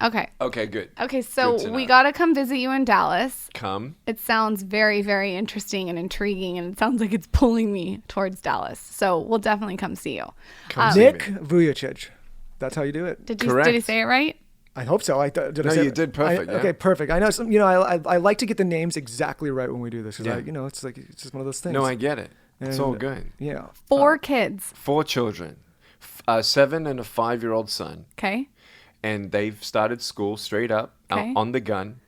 Okay. Okay, good. Okay, Good so to we know. got to come visit you in Dallas. Come. It sounds very, very interesting and intriguing, and it sounds like it's pulling me towards Dallas. So we'll definitely come see you. Come see Nick me. Vujicic. That's how you do it. Did Correct. he say it right? I hope so. Did I No, say you did perfect, yeah. Okay, perfect. I know some. I like to get the names exactly right when we do this because Yeah. it's just one of those things. No, I get it. It's all And, good. Yeah. 4 kids. 4 children, 7 and a 5-year-old son, Okay. and they've started school straight up Okay. on the gun,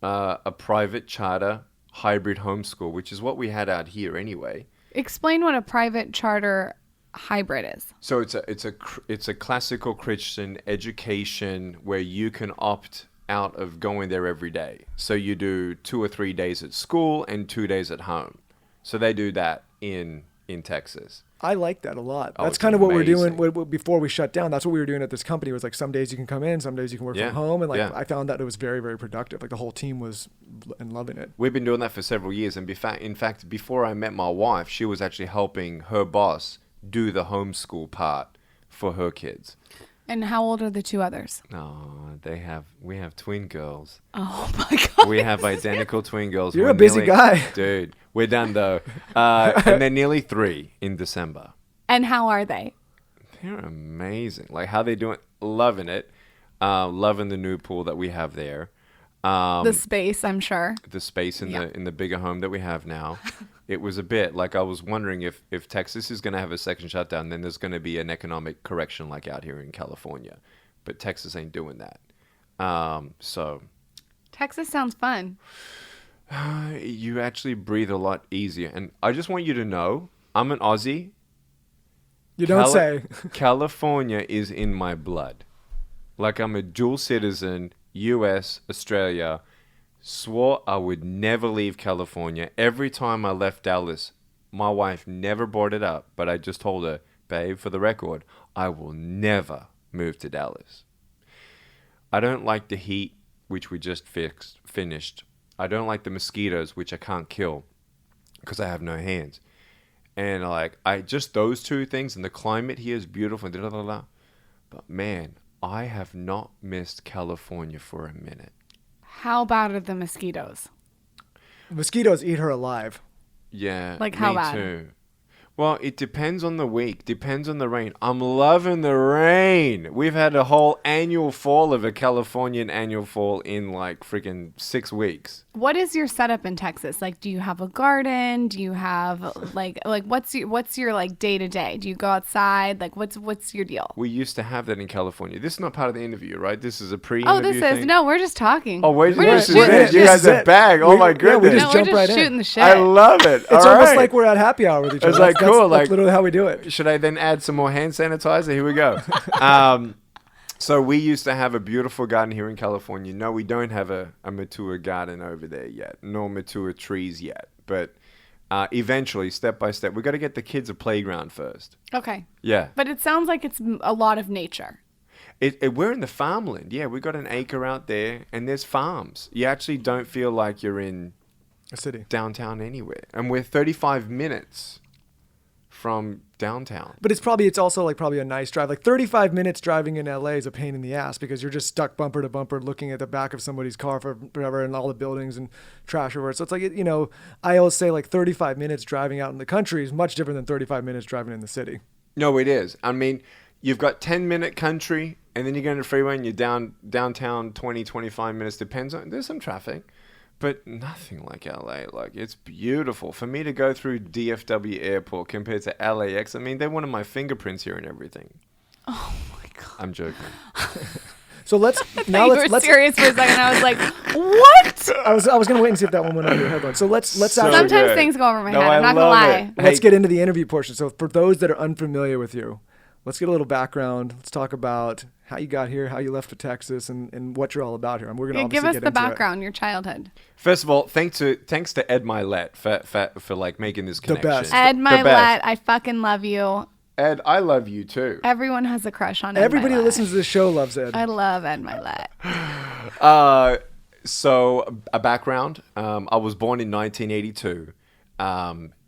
a private charter hybrid homeschool, which is what we had out here anyway. Explain what a private charter hybrid is. So it's a classical Christian education where you can opt out of going there every day. So you do 2 or 3 days at school and 2 days at home. So they do that in Texas. I like that a lot. Oh, That's it's kind of what we're doing amazing. before we shut down. That's what we were doing at this company. It was like some days you can come in, some days you can work Yeah. from home. And Yeah. I found that it was very, very productive. Like the whole team was loving it. We've been doing that for several years, and in fact, before I met my wife, she was actually helping her boss do the homeschool part for her kids. And how old are the 2 others? Oh, we have twin girls. Oh my God. We have identical twin girls. You're We're a busy guy. Dude. We're done though, and they're nearly 3 in December. And how are they? They're amazing. Like how they doing? Loving it. Loving the new pool that we have there. The space, I'm sure. The space in the bigger home that we have now. It was a bit like I was wondering if Texas is going to have a second shutdown, then there's going to be an economic correction like out here in California. But Texas ain't doing that. So Texas sounds fun. you actually breathe a lot easier. And I just want you to know, I'm an Aussie. You don't say. California is in my blood. Like I'm a dual citizen, US, Australia. Swore I would never leave California. Every time I left Dallas, my wife never brought it up, but I just told her, babe, for the record, I will never move to Dallas. I don't like the heat, which we just finished. I don't like the mosquitoes, which I can't kill because I have no hands. And just those 2 things, and the climate here is beautiful, and but man, I have not missed California for a minute. How bad are the mosquitoes? Mosquitoes eat her alive. Yeah, Like how me bad? too. Well, it depends on the week, depends on the rain. I'm loving the rain. We've had a whole annual fall of a Californian annual fall in like freaking 6 weeks. What is your setup in Texas? Like, do you have a garden? Do you have like what's your like day to day? Do you go outside? Like, what's your deal? We used to have that in California. This is not part of the interview, right? This is a Oh, pre-interview this is thing. no. We're just talking. Oh, wait, we're this just is shooting. it. You This guys is are it. bag. Oh my Yeah, we goodness. just No, we're jump just right in. shooting the shit. I love it. It's All almost right. like we're at happy hour with each other. It's like, cool, That's like- literally how we do it. Should I then add some more hand sanitizer? Here we go. So we used to have a beautiful garden here in California. No, we don't have a mature garden over there yet, nor mature trees yet. But eventually, step by step, we got to get the kids a playground first. Okay, Yeah. but it sounds like it's a lot of nature. We're in the farmland. Yeah, we got an acre out there, and there's farms. You actually don't feel like you're in A city. downtown anywhere. And we're 35 minutes from downtown. But it's also like probably a nice drive. Like 35 minutes driving in LA is a pain in the ass because you're just stuck bumper to bumper looking at the back of somebody's car for forever and all the buildings and trash everywhere. So it's like, I always say like 35 minutes driving out in the country is much different than 35 minutes driving in the city. No, it is. I mean, you've got 10-minute country, and then you go into the freeway and you're downtown 20, 25 minutes. Depends on, there's some traffic, but nothing like LA. Like, it's beautiful. For me to go through DFW airport compared to LAX, I mean, they're one of my fingerprints here and everything. Oh my God. I'm joking. So let's Now you were serious for a second. I was like, what? I was gonna wait and see if that one went over your headline. So let's So Sometimes good. things go over my No, head. I'm I not gonna love lie. it. let's Hey. get into the interview portion. So for those that are unfamiliar with you, let's get a little background. Let's talk about how you got here, how you left for Texas, and what you're all about here. And we're gonna Yeah, obviously give us get the into it. background, your childhood. First of all, thanks to Ed Milet for like making this connection. best. Ed The Milet, best. I fucking love you. Ed, I love you too. Everyone has a crush on Ed Everybody that Milet. listens to this show loves Ed. I love Ed Milet. So a background. I was born in 1982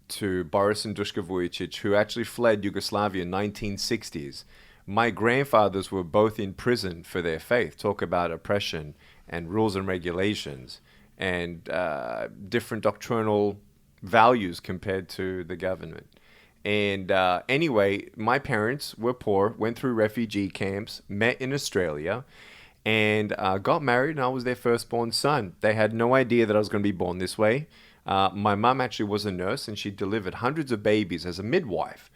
to Boris and Dushka Vujicic, who actually fled Yugoslavia in 1960s My grandfathers were both in prison for their faith. Talk about oppression and rules and regulations and different doctrinal values compared to the government. And anyway, my parents were poor, went through refugee camps, met in Australia, and got married, and I was their firstborn son. They had no idea that I was going to be born this way. My mum actually was a nurse, and she delivered hundreds of babies as a midwife.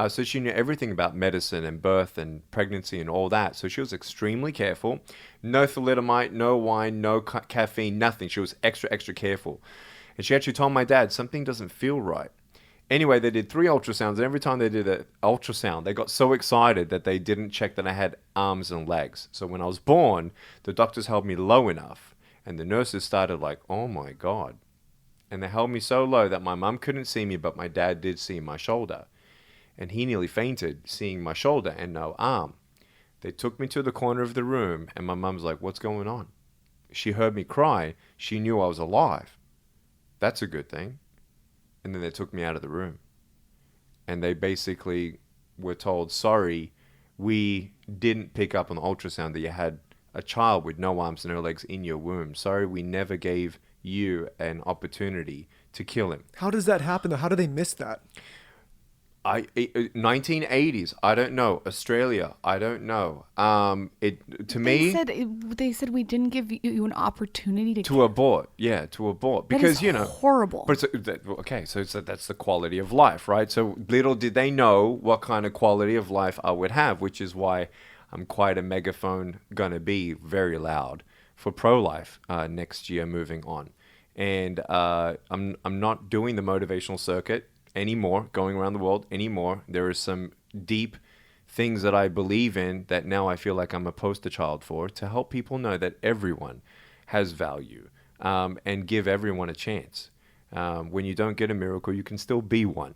So she knew everything about medicine and birth and pregnancy and all that. So she was extremely careful. No thalidomide, no wine, no caffeine, nothing. She was extra, extra careful. And she actually told my dad, something doesn't feel right. Anyway, they did 3 ultrasounds, and every time they did an ultrasound, they got so excited that they didn't check that I had arms and legs. So when I was born, the doctors held me low enough, and the nurses started like, oh my God. And they held me so low that my mum couldn't see me, but my dad did see my shoulder. And he nearly fainted seeing my shoulder and no arm. They took me to the corner of the room, and my mum's like, what's going on? She heard me cry. She knew I was alive. That's a good thing. And then they took me out of the room. And they basically were told, sorry, we didn't pick up on the ultrasound that you had a child with no arms and no legs in your womb. Sorry, we never gave you an opportunity to kill him. How does that happen, though? How do they miss that? 1980s, I don't know. Australia, I don't know. They said we didn't give you an opportunity to abort. Yeah, to abort, because that is horrible. But so that's the quality of life, right? So little did they know what kind of quality of life I would have, which is why I'm quite a megaphone gonna be very loud for pro-life next year moving on. And I'm not doing the motivational circuit anymore, going around the world anymore. There are some deep things that I believe in that now I feel like I'm a poster child for, to help people know that everyone has value, and give everyone a chance. When you don't get a miracle, you can still be one.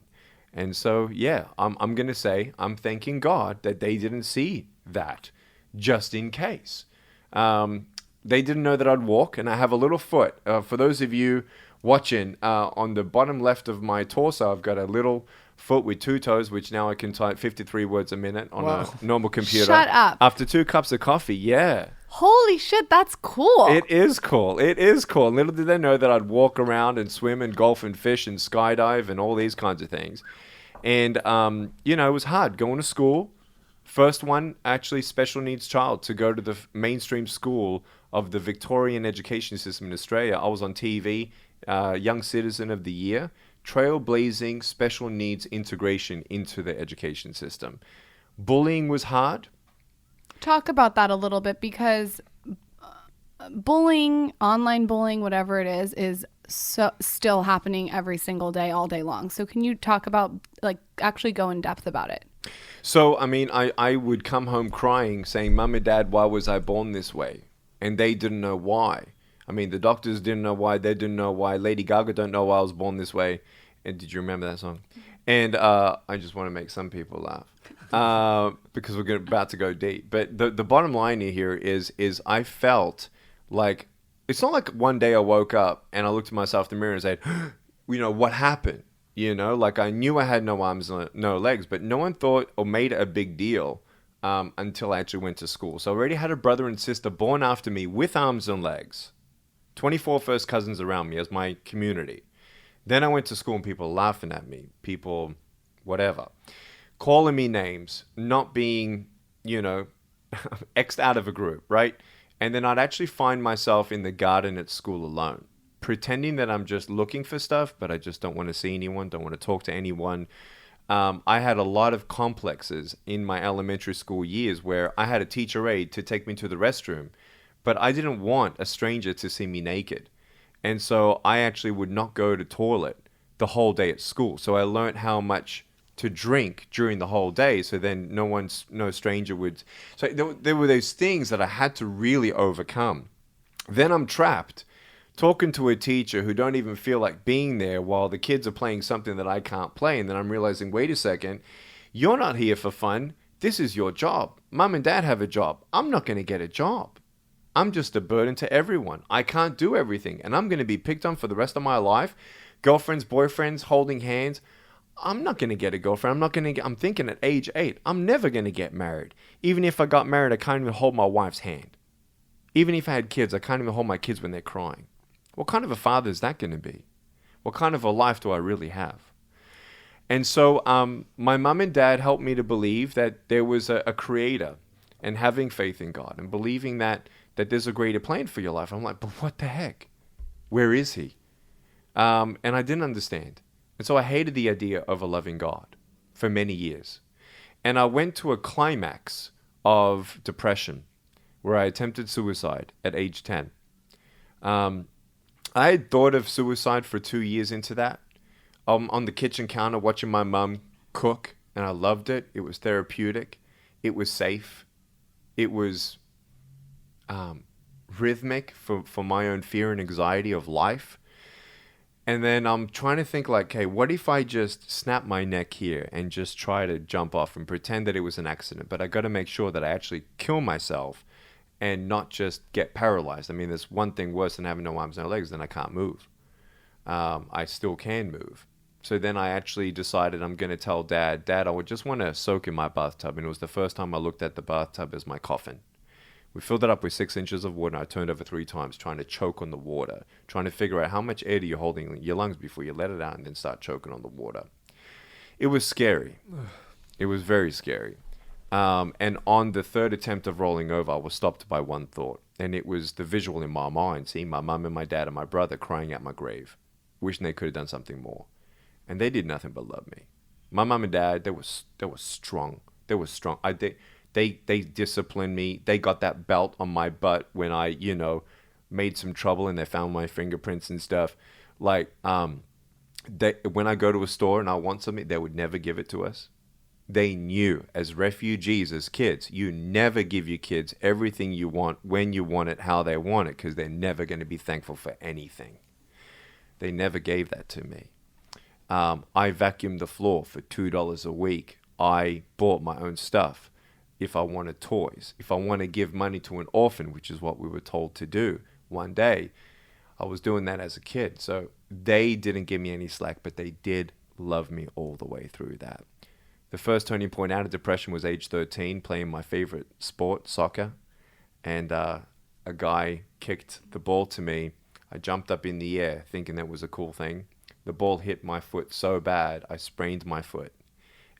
And so, yeah, I'm going to say I'm thanking God that they didn't see that, just in case. They didn't know that I'd walk, and I have a little foot. For those of you watching, on the bottom left of my torso, I've got a little foot with 2 toes, which now I can type 53 words a minute on a normal computer. Shut up. After 2 cups of coffee, yeah. Holy shit, that's cool. It is cool. It is cool. Little did they know that I'd walk around and swim and golf and fish and skydive and all these kinds of things. And, it was hard going to school. First one, actually, special needs child to go to the mainstream school of the Victorian education system in Australia. I was on TV, Young Citizen of the Year, trailblazing special needs integration into the education system. Bullying was hard. Talk about that a little bit, because bullying, online bullying, whatever it is still happening every single day, all day long. So can you talk about, actually go in depth about it? So, I would come home crying saying, Mum and Dad, why was I born this way? And they didn't know why. The doctors didn't know why. They didn't know why. Lady Gaga don't know why I was born this way. And did you remember that song? And I just want to make some people laugh because we're about to go deep. But the bottom line here is I felt like, it's not like one day I woke up and I looked at myself in the mirror and said, what happened? I knew I had no arms, no legs, but no one thought or made a big deal until I actually went to school. So I already had a brother and sister born after me with arms and legs. 24 first cousins around me as my community. Then I went to school and people laughing at me, people, whatever, calling me names, not being, X'd out of a group, right? And then I'd actually find myself in the garden at school alone, pretending that I'm just looking for stuff, but I just don't want to see anyone, don't want to talk to anyone. I had a lot of complexes in my elementary school years where I had a teacher aide to take me to the restroom, but I didn't want a stranger to see me naked. And so I actually would not go to toilet the whole day at school. So I learned how much to drink during the whole day. So then no stranger would. So there were those things that I had to really overcome. Then I'm trapped talking to a teacher who don't even feel like being there while the kids are playing something that I can't play. And then I'm realizing, wait a second, you're not here for fun. This is your job. Mum and Dad have a job. I'm not going to get a job. I'm just a burden to everyone. I can't do everything. And I'm going to be picked on for the rest of my life. Girlfriends, boyfriends, holding hands. I'm not going to get a girlfriend. I'm thinking at age 8, I'm never going to get married. Even if I got married, I can't even hold my wife's hand. Even if I had kids, I can't even hold my kids when they're crying. What kind of a father is that going to be? What kind of a life do I really have? And so my mum and dad helped me to believe that there was a creator, and having faith in God and believing that there's a greater plan for your life. I'm like, but what the heck? Where is he? And I didn't understand. And so I hated the idea of a loving God for many years. And I went to a climax of depression where I attempted suicide at age 10. I had thought of suicide for 2 years into that. On the kitchen counter watching my mum cook, and I loved it. It was therapeutic. It was safe. It was rhythmic for my own fear and anxiety of life. And then I'm trying to think like, hey, what if I just snap my neck here and just try to jump off and pretend that it was an accident? But I got to make sure that I actually kill myself and not just get paralyzed. I mean, there's one thing worse than having no arms, no legs, then I can't move. I still can move. So then I actually decided I'm going to tell Dad, I would just want to soak in my bathtub. And it was the first time I looked at the bathtub as my coffin. We filled it up with 6 inches of water, and I turned over 3 times, trying to choke on the water, trying to figure out how much air do you hold in your lungs before you let it out and then start choking on the water. It was scary. It was very scary. And on the third attempt of rolling over, I was stopped by one thought. And it was the visual in my mind, seeing my mum and my dad and my brother crying at my grave, wishing they could have done something more. And they did nothing but love me. My mum and dad, they were strong. They were strong. They disciplined me. They got that belt on my butt when I, made some trouble and they found my fingerprints and stuff. Like, when I go to a store and I want something, they would never give it to us. They knew as refugees, as kids, you never give your kids everything you want, when you want it, how they want it, because they're never going to be thankful for anything. They never gave that to me. I vacuumed the floor for $2 a week. I bought my own stuff. If I wanted toys, if I want to give money to an orphan, which is what we were told to do one day, I was doing that as a kid. So they didn't give me any slack, but they did love me all the way through that. The first turning point out of depression was age 13, playing my favorite sport, soccer. And a guy kicked the ball to me. I jumped up in the air thinking that was a cool thing. The ball hit my foot so bad, I sprained my foot.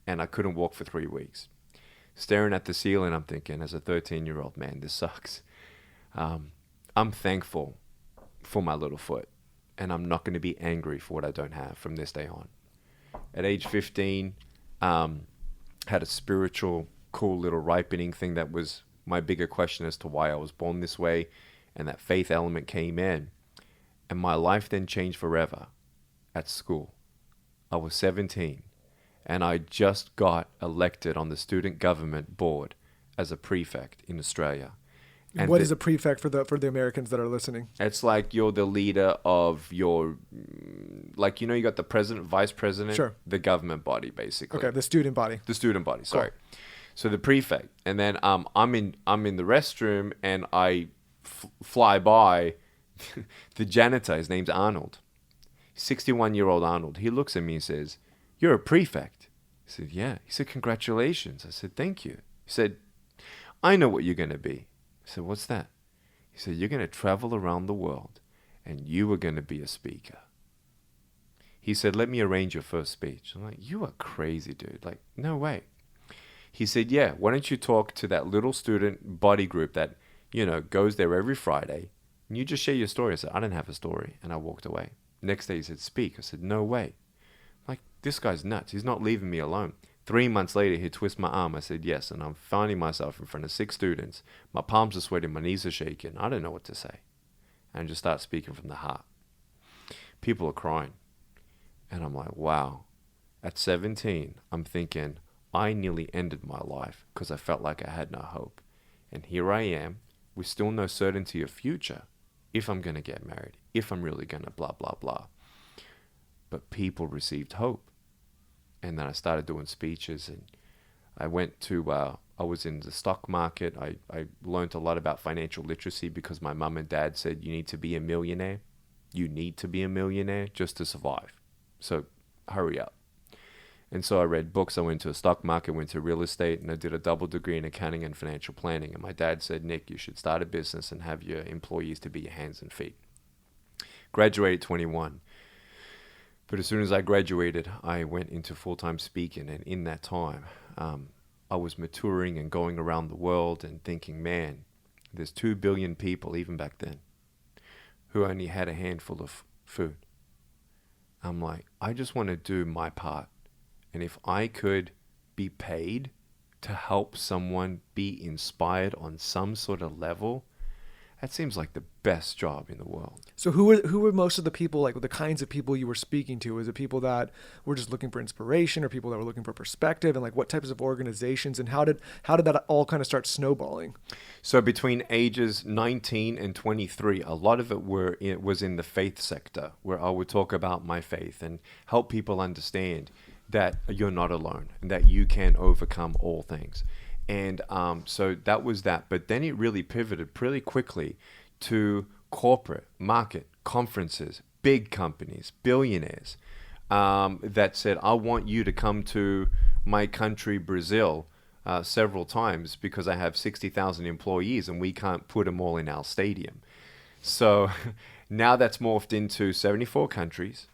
And I couldn't walk for 3 weeks. Staring at the ceiling, I'm thinking, as a 13-year-old, man, this sucks. I'm thankful for my little foot, and I'm not going to be angry for what I don't have from this day on. At age 15, had a spiritual, cool little ripening thing that was my bigger question as to why I was born this way, and that faith element came in. And my life then changed forever at school. I was 17. And I just got elected on the student government board as a prefect in Australia. And what is a prefect for the Americans that are listening? It's like you're the leader of your, you got the president, vice president, sure, the government body, basically. Okay, the student body. The student body, sorry. Cool. So the prefect, and then I'm in the restroom, and I fly by the janitor. His name's Arnold, 61-year-old Arnold. He looks at me and says, "You're a prefect." I said, "Yeah." He said, "Congratulations." I said, "Thank you." He said, "I know what you're going to be." I said, "What's that?" He said, "You're going to travel around the world and you are going to be a speaker." He said, "Let me arrange your first speech." I'm like, "You are crazy, dude. Like, no way." He said, "Yeah, why don't you talk to that little student body group that, goes there every Friday, and you just share your story." I said, "I didn't have a story." And I walked away. Next day he said, "Speak." I said, "No way. Like, this guy's nuts. He's not leaving me alone." 3 months later, he twists my arm. I said, "Yes." And I'm finding myself in front of 6 students. My palms are sweating. My knees are shaking. I don't know what to say. And just start speaking from the heart. People are crying. And I'm like, wow. At 17, I'm thinking, I nearly ended my life because I felt like I had no hope. And here I am with still no certainty of future. If I'm going to get married. If I'm really going to blah, blah, blah. But people received hope. And then I started doing speeches, and I went to, I was in the stock market. I learned a lot about financial literacy because my mum and dad said, you need to be a millionaire. You need to be a millionaire just to survive. So hurry up. And so I read books. I went to a stock market, went to real estate, and I did a double degree in accounting and financial planning. And my dad said, Nick, you should start a business and have your employees to be your hands and feet. Graduated 21. But as soon as I graduated, I went into full-time speaking. And in that time, I was maturing and going around the world and thinking, man, there's 2 billion people, even back then, who only had a handful of food. I'm like, I just want to do my part. And if I could be paid to help someone be inspired on some sort of level, that seems like the best job in the world. So who were most of the people, like the kinds of people you were speaking to? Was it people that were just looking for inspiration, or people that were looking for perspective, and like what types of organizations, and how did that all kind of start snowballing? So between ages 19 and 23, a lot of it was in the faith sector, where I would talk about my faith and help people understand that you're not alone and that you can overcome all things. And so that was that. But then it really pivoted pretty quickly to corporate, market, conferences, big companies, billionaires that said, I want you to come to my country, Brazil, several times because I have 60,000 employees and we can't put them all in our stadium. So now that's morphed into 74 countries.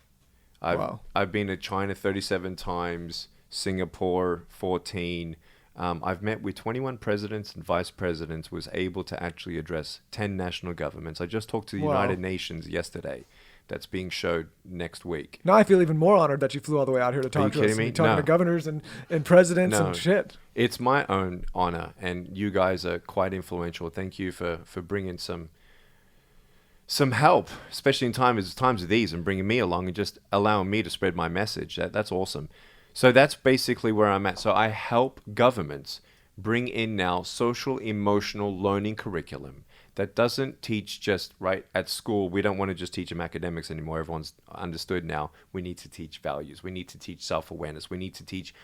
I've been to China 37 times, Singapore 14. I've met with 21 presidents and vice presidents, was able to actually address 10 national governments. I just talked to the United Nations yesterday. That's being showed next week. Now I feel even more honored that you flew all the way out here to talk to us. Me? Talking to governors and presidents and shit. It's my own honor, and you guys are quite influential. Thank you for bringing some help, especially in times of these, and bringing me along and just allowing me to spread my message. That's awesome. So that's basically where I'm at. So I help governments bring in now social emotional learning curriculum that doesn't teach just right at school. We don't want to just teach them academics anymore. Everyone's understood now. We need to teach values. We need to teach self-awareness. We need to teach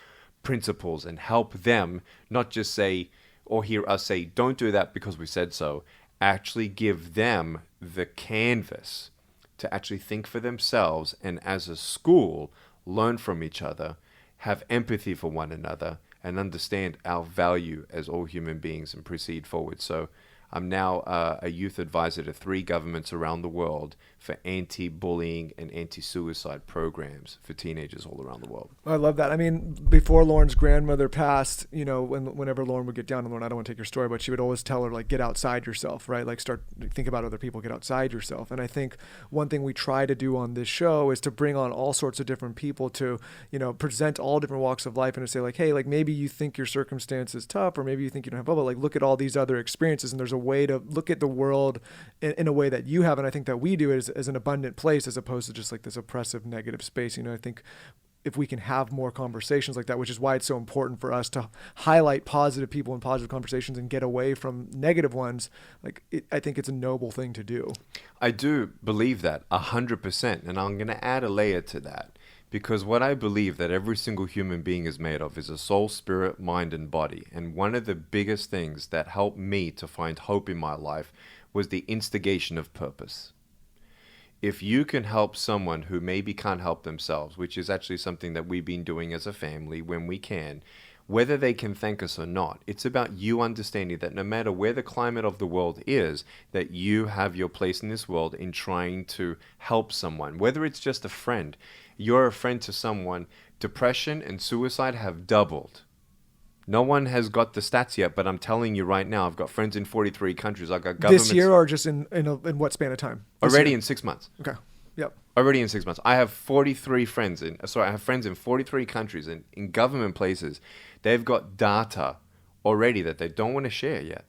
principles and help them not just say or hear us say, don't do that because we said so. Actually give them the canvas to actually think for themselves, and as a school, learn from each other, have empathy for one another, and understand our value as all human beings and proceed forward. So I'm now a youth advisor to 3 governments around the world for anti-bullying and anti-suicide programs for teenagers all around the world. I love that. I mean, before Lauren's grandmother passed, you know, whenever Lauren would get down, and Lauren, I don't want to take your story, but she would always tell her, like, get outside yourself, right? Like, think about other people, get outside yourself. And I think one thing we try to do on this show is to bring on all sorts of different people to, you know, present all different walks of life and to say, like, hey, like, maybe you think your circumstance is tough, or maybe you think you don't have blah, blah, like, look at all these other experiences, and there's a way to look at the world in a way that you have. And I think that we do it as an abundant place, as opposed to just like this oppressive negative space. You know, I think if we can have more conversations like that, which is why it's so important for us to highlight positive people and positive conversations and get away from negative ones, I think it's a noble thing to do. I do believe that 100%. And I'm going to add a layer to that, because what I believe that every single human being is made of is a soul, spirit, mind, and body. And one of the biggest things that helped me to find hope in my life was the instigation of purpose. If you can help someone who maybe can't help themselves, which is actually something that we've been doing as a family when we can, whether they can thank us or not, it's about you understanding that no matter where the climate of the world is, that you have your place in this world in trying to help someone, whether it's just a friend. You're a friend to someone. Depression and suicide have doubled. No one has got the stats yet, but I'm telling you right now, I've got friends in 43 countries. I've got governments. This year, or just in what span of time? Already in 6 months. Okay. Yep. Already in 6 months. I have 43 friends I have friends in 43 countries and in government places. They've got data already that they don't want to share yet.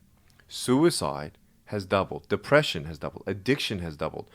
Suicide has doubled. Depression has doubled. Addiction has doubled.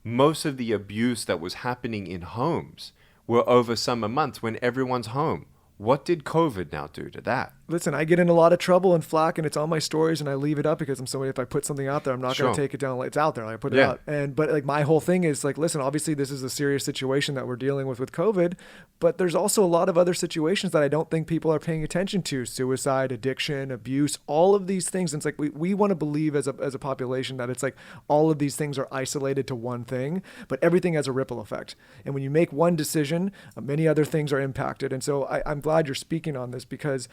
Most of the abuse that was happening in homes were over summer months when everyone's home. What did COVID now do to that? listen, I get in a lot of trouble and flack, and it's on my stories, and I leave it up because I'm somebody. If I put something out there, I'm not Sure. going to take it down. It's out there. I put it Yeah. out. But like my whole thing is like, listen, obviously this is a serious situation that we're dealing with COVID, but there's also a lot of other situations that I don't think people are paying attention to: suicide, addiction, abuse, all of these things. And it's like we want to believe as a population that it's like all of these things are isolated to one thing, but everything has a ripple effect. And when you make one decision, many other things are impacted. And so I'm glad you're speaking on this, because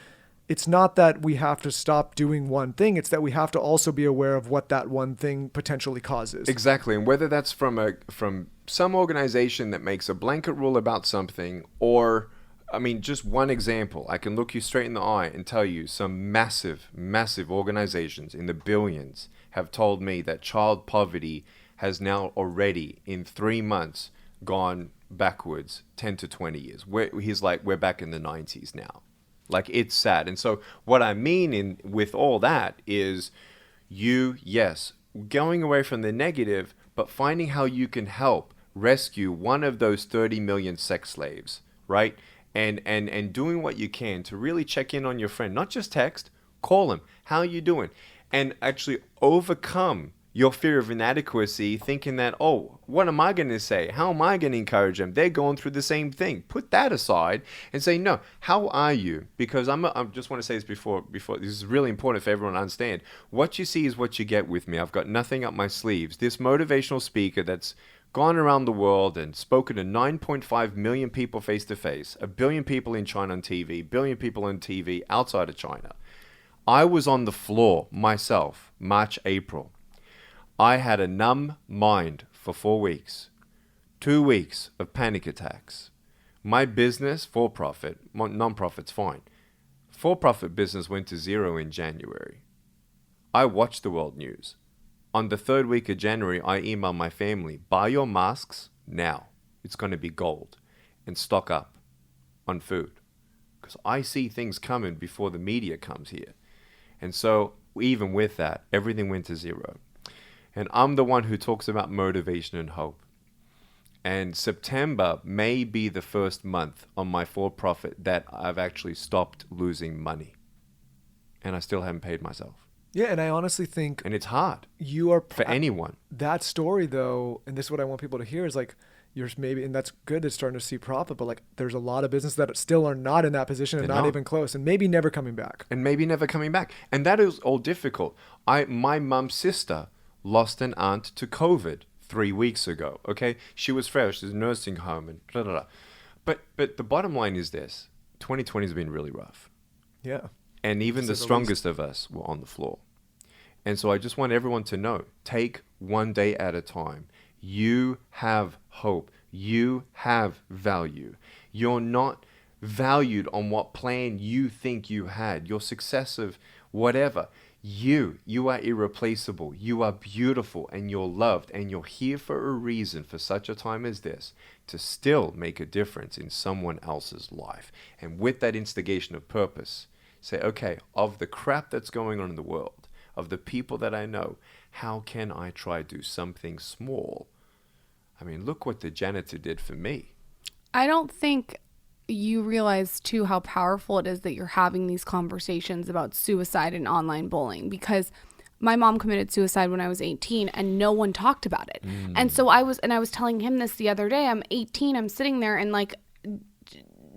it's not that we have to stop doing one thing. It's that we have to also be aware of what that one thing potentially causes. Exactly. And whether that's from some organization that makes a blanket rule about something, or, I mean, just one example, I can look you straight in the eye and tell you some massive, massive organizations in the billions have told me that child poverty has now already in 3 months gone backwards 10 to 20 years. He's like, we're back in the 90s now. Like, it's sad. And so what I mean with all that is yes, going away from the negative, but finding how you can help rescue one of those 30 million sex slaves, right? And doing what you can to really check in on your friend, not just text, call him. How are you doing? And actually overcome your fear of inadequacy, thinking that, oh, what am I going to say? How am I going to encourage them? They're going through the same thing. Put that aside and say, no, how are you? Because I just want to say this before, this is really important for everyone to understand. What you see is what you get with me. I've got nothing up my sleeves. This motivational speaker that's gone around the world and spoken to 9.5 million people face to face, 1 billion people in China on TV, 1 billion people on TV outside of China. I was on the floor myself, March, April. I had a numb mind for 4 weeks, 2 weeks of panic attacks. My business, for-profit, non-profit's fine. For-profit business went to zero in January. I watched the world news. On the 3rd week of January, I emailed my family, buy your masks now. It's going to be gold. And stock up on food. Because I see things coming before the media comes here. And so, even with that, everything went to zero. And I'm the one who talks about motivation and hope. And September may be the first month on my for-profit that I've actually stopped losing money. And I still haven't paid myself. Yeah, and I honestly think... And it's hard you are for anyone. That story, though, and this is what I want people to hear, is like, you're maybe, and that's good, it's starting to see profit, but like there's a lot of business that still are not in that position and not even close, and maybe never coming back. And that is all difficult. My mum's sister lost an aunt to COVID 3 weeks ago. Okay, she was fresh. She's in a nursing home and blah, blah, blah. But the bottom line is this: 2020 has been really rough. Yeah. And even the strongest of us were on the floor. And so I just want everyone to know: take one day at a time. You have hope. You have value. You're not valued on what plan you think you had. Your success of whatever. You are irreplaceable. You are beautiful, and you're loved, and you're here for a reason, for such a time as this, to still make a difference in someone else's life. And with that instigation of purpose, say, okay, of the crap that's going on in the world, of the people that I know, how can I try to do something small? I mean, look what the janitor did for me. I don't think you realize too how powerful it is that you're having these conversations about suicide and online bullying, because my mom committed suicide when I was 18 and no one talked about it. And so I was telling him this the other day. I'm 18, I'm sitting there, and like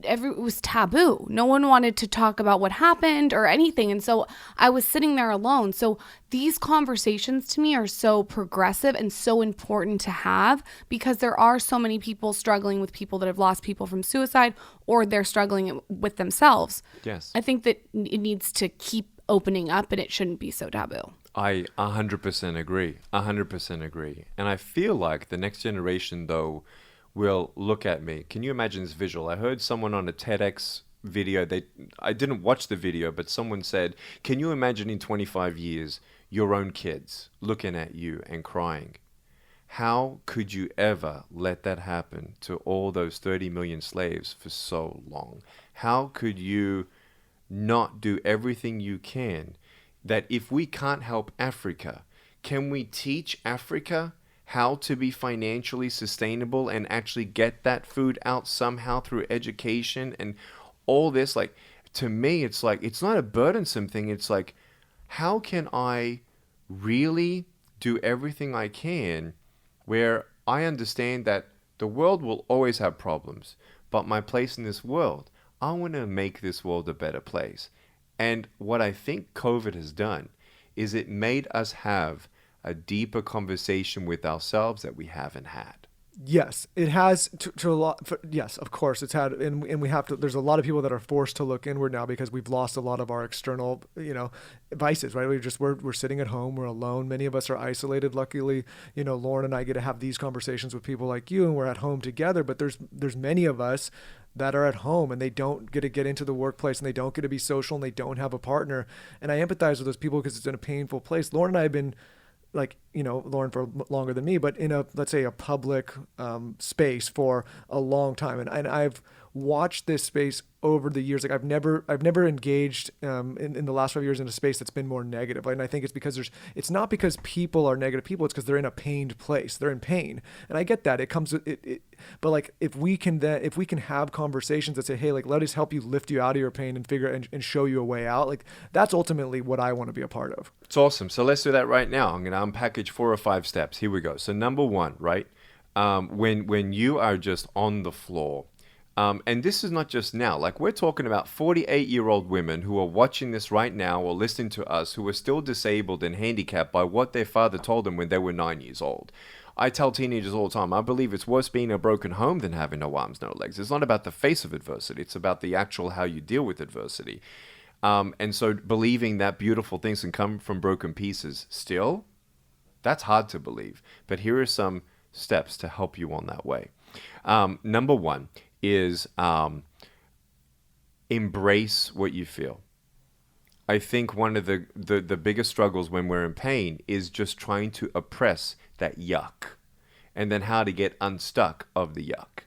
it was taboo. No one wanted to talk about what happened or anything. And so I was sitting there alone. So these conversations to me are so progressive and so important to have, because there are so many people struggling with people that have lost people from suicide, or they're struggling with themselves. Yes. I think that it needs to keep opening up, and it shouldn't be so taboo. I 100% agree. 100% agree. And I feel like the next generation, though, will look at me. Can you imagine this visual? I heard someone on a TEDx video, I didn't watch the video, but someone said, can you imagine in 25 years your own kids looking at you and crying? How could you ever let that happen to all those 30 million slaves for so long? How could you not do everything you can? That if we can't help Africa, can we teach Africa how to be financially sustainable and actually get that food out somehow through education and all this? Like, to me, it's like, it's not a burdensome thing. It's like, how can I really do everything I can where I understand that the world will always have problems, but my place in this world, I want to make this world a better place. And what I think COVID has done is it made us have a deeper conversation with ourselves that we haven't had. Yes, it has to a lot. Yes, of course, it's had, and we have to. There's a lot of people that are forced to look inward now because we've lost a lot of our external, vices. Right? We're sitting at home. We're alone. Many of us are isolated. Luckily, Lauren and I get to have these conversations with people like you, and we're at home together. But there's many of us that are at home and they don't get to get into the workplace and they don't get to be social and they don't have a partner. And I empathize with those people because it's in a painful place. Lauren and I have been, Lauren for longer than me, but in let's say a public space for a long time. And I've watched this space over the years. Like I've never engaged in the last 5 years in a space that's been more negative. And I think it's because it's not because people are negative people. It's because they're in a pained place. They're in pain. And I get that. It comes with it. But like, if we can have conversations that say, hey, like, let us help you lift you out of your pain and figure and show you a way out. Like that's ultimately what I want to be a part of. It's awesome. So let's do that right now. I'm going to unpackage 4 or 5 steps. Here we go. So number 1, right? When you are just on the floor, and this is not just now, like we're talking about 48-year-old women who are watching this right now or listening to us who are still disabled and handicapped by what their father told them when they were 9 years old. I tell teenagers all the time, I believe it's worse being a broken home than having no arms, no legs. It's not about the face of adversity. It's about the actual how you deal with adversity. And so believing that beautiful things can come from broken pieces still, that's hard to believe. But here are some steps to help you on that way. Number 1 is embrace what you feel. I think one of the biggest struggles when we're in pain is just trying to oppress that yuck and then how to get unstuck of the yuck.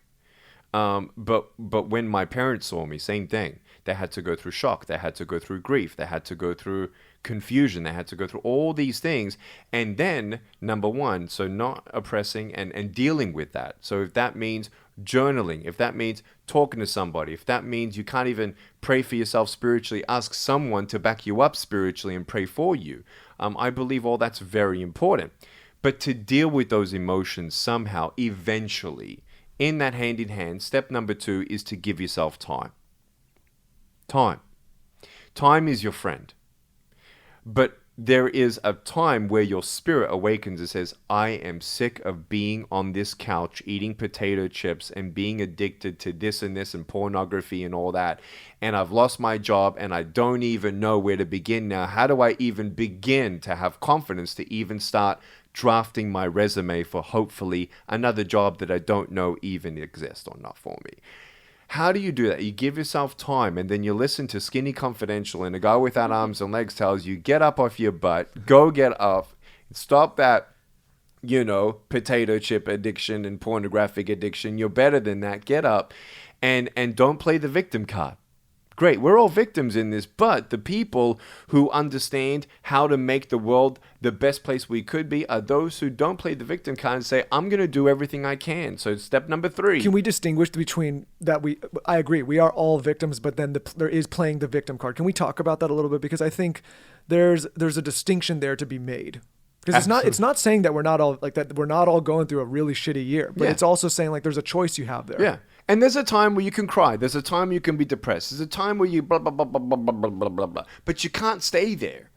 But when my parents saw me, same thing. They had to go through shock. They had to go through grief. They had to go through confusion. They had to go through all these things. And then, number 1, so not oppressing and dealing with that. So if that means journaling, if that means talking to somebody, if that means you can't even pray for yourself spiritually, ask someone to back you up spiritually and pray for you. I believe all that's very important. But to deal with those emotions somehow, eventually, in that hand in hand, step number 2 is to give yourself time. Time is your friend. But there is a time where your spirit awakens and says, I am sick of being on this couch eating potato chips and being addicted to this and pornography and all that. And I've lost my job and I don't even know where to begin now. How do I even begin to have confidence to even start drafting my resume for hopefully another job that I don't know even exists or not for me? How do you do that? You give yourself time and then you listen to Skinny Confidential and a guy without arms and legs tells you, get up off your butt, go get up, stop that, potato chip addiction and pornographic addiction. You're better than that. Get up and don't play the victim card. Great, we're all victims in this, but the people who understand how to make the world the best place we could be are those who don't play the victim card and say, I'm going to do everything I can. So step number 3. Can we distinguish between that? I agree, we are all victims, but then there is playing the victim card. Can we talk about that a little bit? Because I think there's a distinction there to be made. Because it's not saying that we're not all like that. We're not all going through a really shitty year, but it's also saying like there's a choice you have there. Yeah. And there's a time where you can cry. There's a time you can be depressed. There's a time where you blah, blah, blah, blah, blah, blah, blah, blah, blah, blah. But you can't stay there.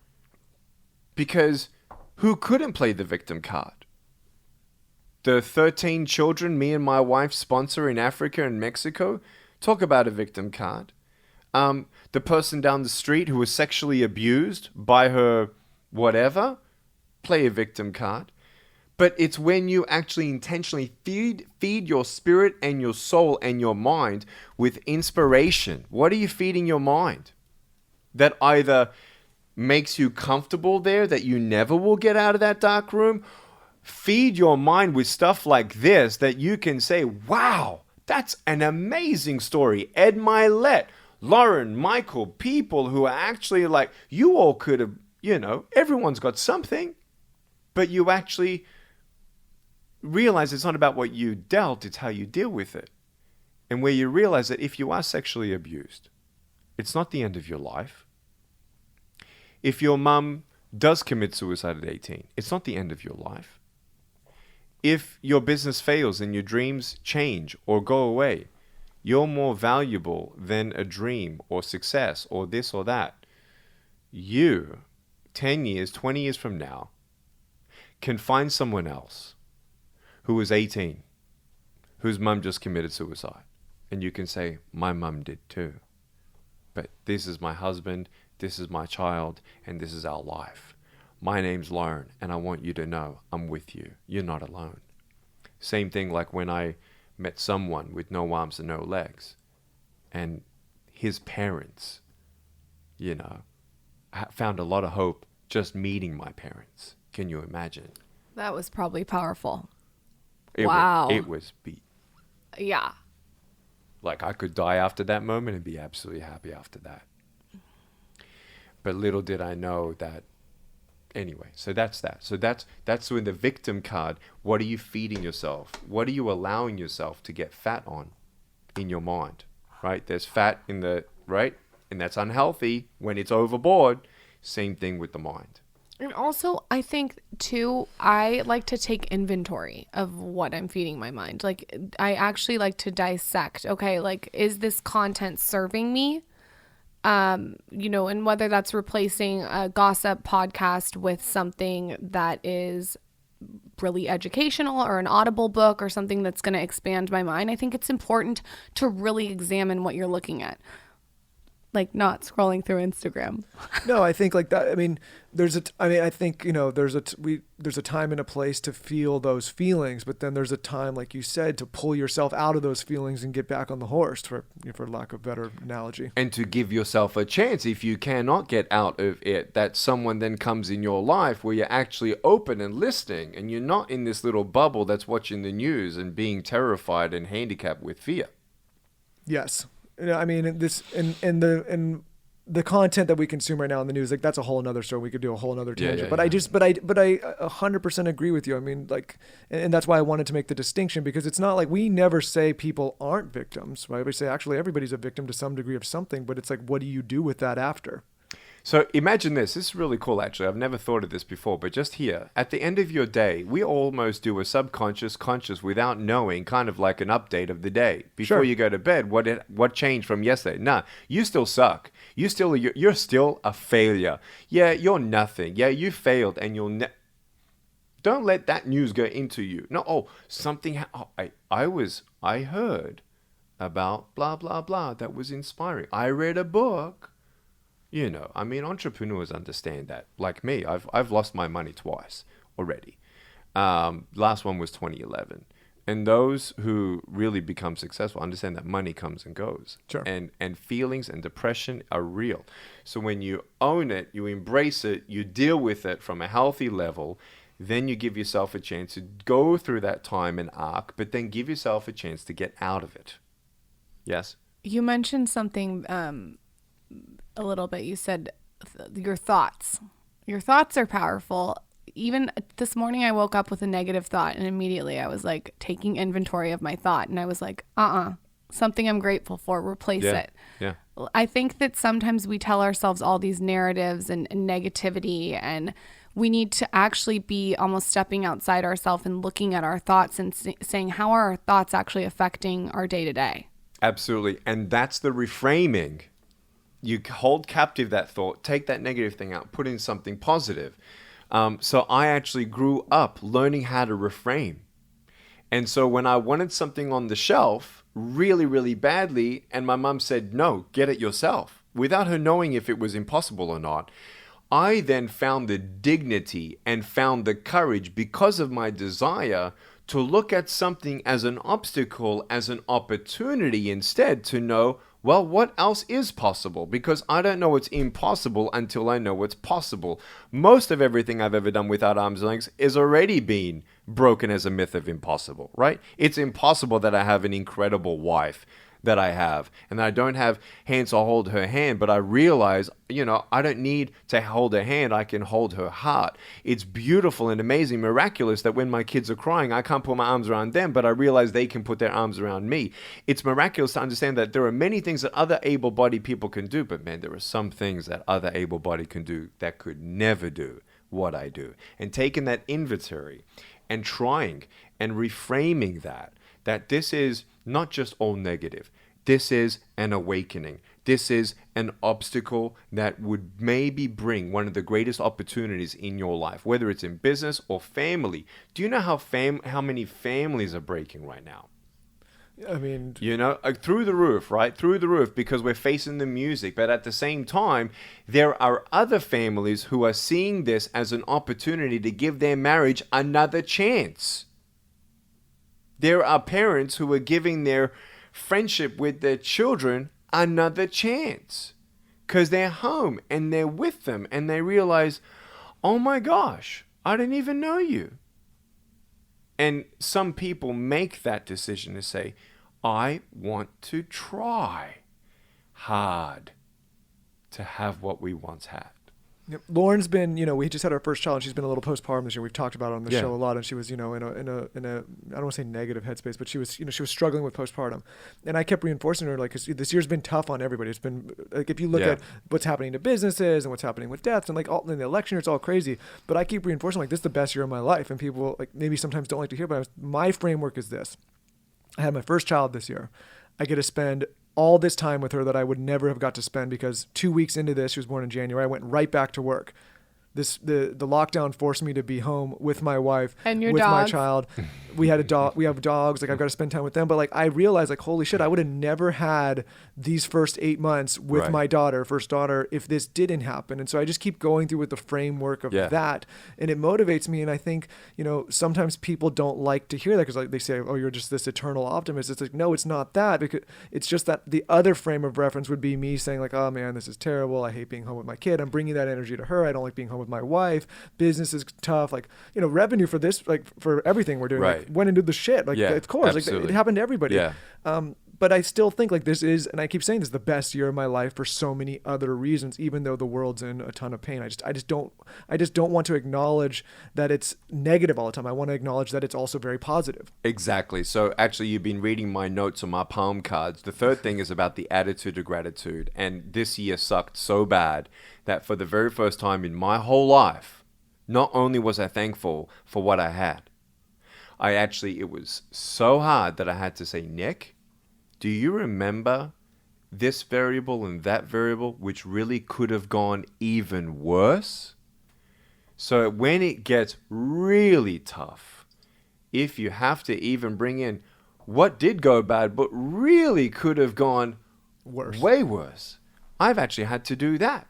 Because who couldn't play the victim card? The 13 children me and my wife sponsor in Africa and Mexico, talk about a victim card. The person down the street who was sexually abused by her whatever, play a victim card. But it's when you actually intentionally feed your spirit and your soul and your mind with inspiration. What are you feeding your mind? That either makes you comfortable there, that you never will get out of that dark room. Feed your mind with stuff like this that you can say, wow, that's an amazing story. Ed Milet, Lauren, Michael, people who are actually like, you all could have, everyone's got something. But you actually realize it's not about what you dealt, it's how you deal with it. And where you realize that if you are sexually abused, It's not the end of your life. If your mum does commit suicide at 18, it's not the end of your life. If your business fails and your dreams change or go away, you're more valuable than a dream or success or this or that. You, 10 years, 20 years from now, can find someone else who is 18, whose mum just committed suicide. And you can say, my mum did too. But this is my husband, this is my child, and this is our life. My name's Lauren, and I want you to know I'm with you. You're not alone. Same thing like when I met someone with no arms and no legs, and his parents, found a lot of hope just meeting my parents. Can you imagine? That was probably powerful. Wow. It was beat. Yeah. Like I could die after that moment and be absolutely happy after that. But little did I know that. Anyway, so that's that. So that's when the victim card, what are you feeding yourself? What are you allowing yourself to get fat on in your mind, right? There's fat in the, right? And that's unhealthy when it's overboard. Same thing with the mind. And also, I think, too, I like to take inventory of what I'm feeding my mind. Like, I actually like to dissect, okay, like, is this content serving me? And whether that's replacing a gossip podcast with something that is really educational or an audible book or something that's going to expand my mind, I think it's important to really examine what you're looking at. Like not scrolling through Instagram. No, I think like that. I mean, there's a time and a place to feel those feelings, but then there's a time, like you said, to pull yourself out of those feelings and get back on the horse, for lack of a better analogy. And to give yourself a chance, if you cannot get out of it, that someone then comes in your life where you're actually open and listening, and you're not in this little bubble that's watching the news and being terrified and handicapped with fear. Yes. I mean, this and the content that we consume right now in the news, like that's a whole another story. We could do a whole another tangent. But I 100% agree with you. I mean, like, and that's why I wanted to make the distinction, because it's not like we never say people aren't victims, right? We say actually everybody's a victim to some degree of something, but it's like, what do you do with that after? So imagine this. This is really cool, actually. I've never thought of this before, but just here, at the end of your day, we almost do a subconscious, conscious, without knowing, kind of like an update of the day. Before you go to bed, what changed from yesterday? Nah, you still suck. You're still a failure. Yeah, you're nothing. Yeah, you failed, and don't let that news go into you. No, I heard about blah, blah, blah that was inspiring. I read a book. Entrepreneurs understand that. Like me, I've lost my money twice already. Last one was 2011. And those who really become successful understand that money comes and goes. Sure. And feelings and depression are real. So when you own it, you embrace it, you deal with it from a healthy level, then you give yourself a chance to go through that time and arc, but then give yourself a chance to get out of it. Yes? You mentioned something a little bit. You said your thoughts. Your thoughts are powerful. Even this morning I woke up with a negative thought, and immediately I was like taking inventory of my thought, and I was like, something I'm grateful for, replace it. Yeah. I think that sometimes we tell ourselves all these narratives and negativity, and we need to actually be almost stepping outside ourselves and looking at our thoughts and saying, how are our thoughts actually affecting our day to day? Absolutely. And that's the reframing. You hold captive that thought, take that negative thing out, put in something positive. So I actually grew up learning how to reframe. And so when I wanted something on the shelf really, really badly, and my mum said, no, get it yourself, without her knowing if it was impossible or not, I then found the dignity and found the courage, because of my desire, to look at something as an obstacle, as an opportunity instead, to know, well, what else is possible? Because I don't know what's impossible until I know what's possible. Most of everything I've ever done without arms and legs is already been broken as a myth of impossible, right? It's impossible that I have an incredible wife that I have, and I don't have hands to hold her hand, but I realize, I don't need to hold her hand. I can hold her heart. It's beautiful and amazing, miraculous that when my kids are crying, I can't put my arms around them, but I realize they can put their arms around me. It's miraculous to understand that there are many things that other able-bodied people can do, but man, there are some things that other able-bodied can do that could never do what I do. And taking that inventory and trying and reframing that this is not just all negative. This is an awakening. This is an obstacle that would maybe bring one of the greatest opportunities in your life, whether it's in business or family. Do you know how many families are breaking right now? I mean, through the roof, right? Through the roof, because we're facing the music. But at the same time, there are other families who are seeing this as an opportunity to give their marriage another chance. There are parents who are giving their friendship with their children another chance because they're home and they're with them and they realize, oh my gosh, I didn't even know you. And some people make that decision to say, I want to try hard to have what we once had. Yep. Lauren's been, we just had our first child and she's been a little postpartum this year. We've talked about it on the show a lot, and she was, in a I don't want to say negative headspace, but she was, she was struggling with postpartum. And I kept reinforcing her, like, 'cause this year's been tough on everybody. It's been like, if you look at what's happening to businesses and what's happening with deaths and like all in the election year, it's all crazy. But I keep reinforcing, like, this is the best year of my life. And people like maybe sometimes don't like to hear, but my framework is this. I had my first child this year. I get to spend all this time with her that I would never have got to spend because 2 weeks into this, she was born in January, I went right back to work. The lockdown forced me to be home with my wife and your with dogs. my child. We had a dog. We have dogs. Like, I've got to spend time with them. But like, I realized, like, holy shit, I would have never had these first 8 months with my first daughter, if this didn't happen. And so I just keep going through with the framework of that, and it motivates me. And I think, sometimes people don't like to hear that because, like, they say, oh, you're just this eternal optimist. It's like, no, it's not that, because it's just that the other frame of reference would be me saying, like, oh man, this is terrible. I hate being home with my kid. I'm bringing that energy to her. I don't like being home with my wife. Business is tough. Like, revenue for this, like, for everything we're doing, like, went into the shit. Like, of course, like, it happened to everybody. But I still think, like, this is, and I keep saying this, is the best year of my life for so many other reasons, even though the world's in a ton of pain. I just don't want to acknowledge that it's negative all the time. I want to acknowledge that it's also very positive. Exactly. So actually, you've been reading my notes on my palm cards. The third thing is about the attitude of gratitude. And this year sucked so bad that for the very first time in my whole life, not only was I thankful for what I had, it was so hard that I had to say, Nick, do you remember this variable and that variable, which really could have gone even worse? So when it gets really tough, if you have to even bring in what did go bad, but really could have gone way worse, I've actually had to do that.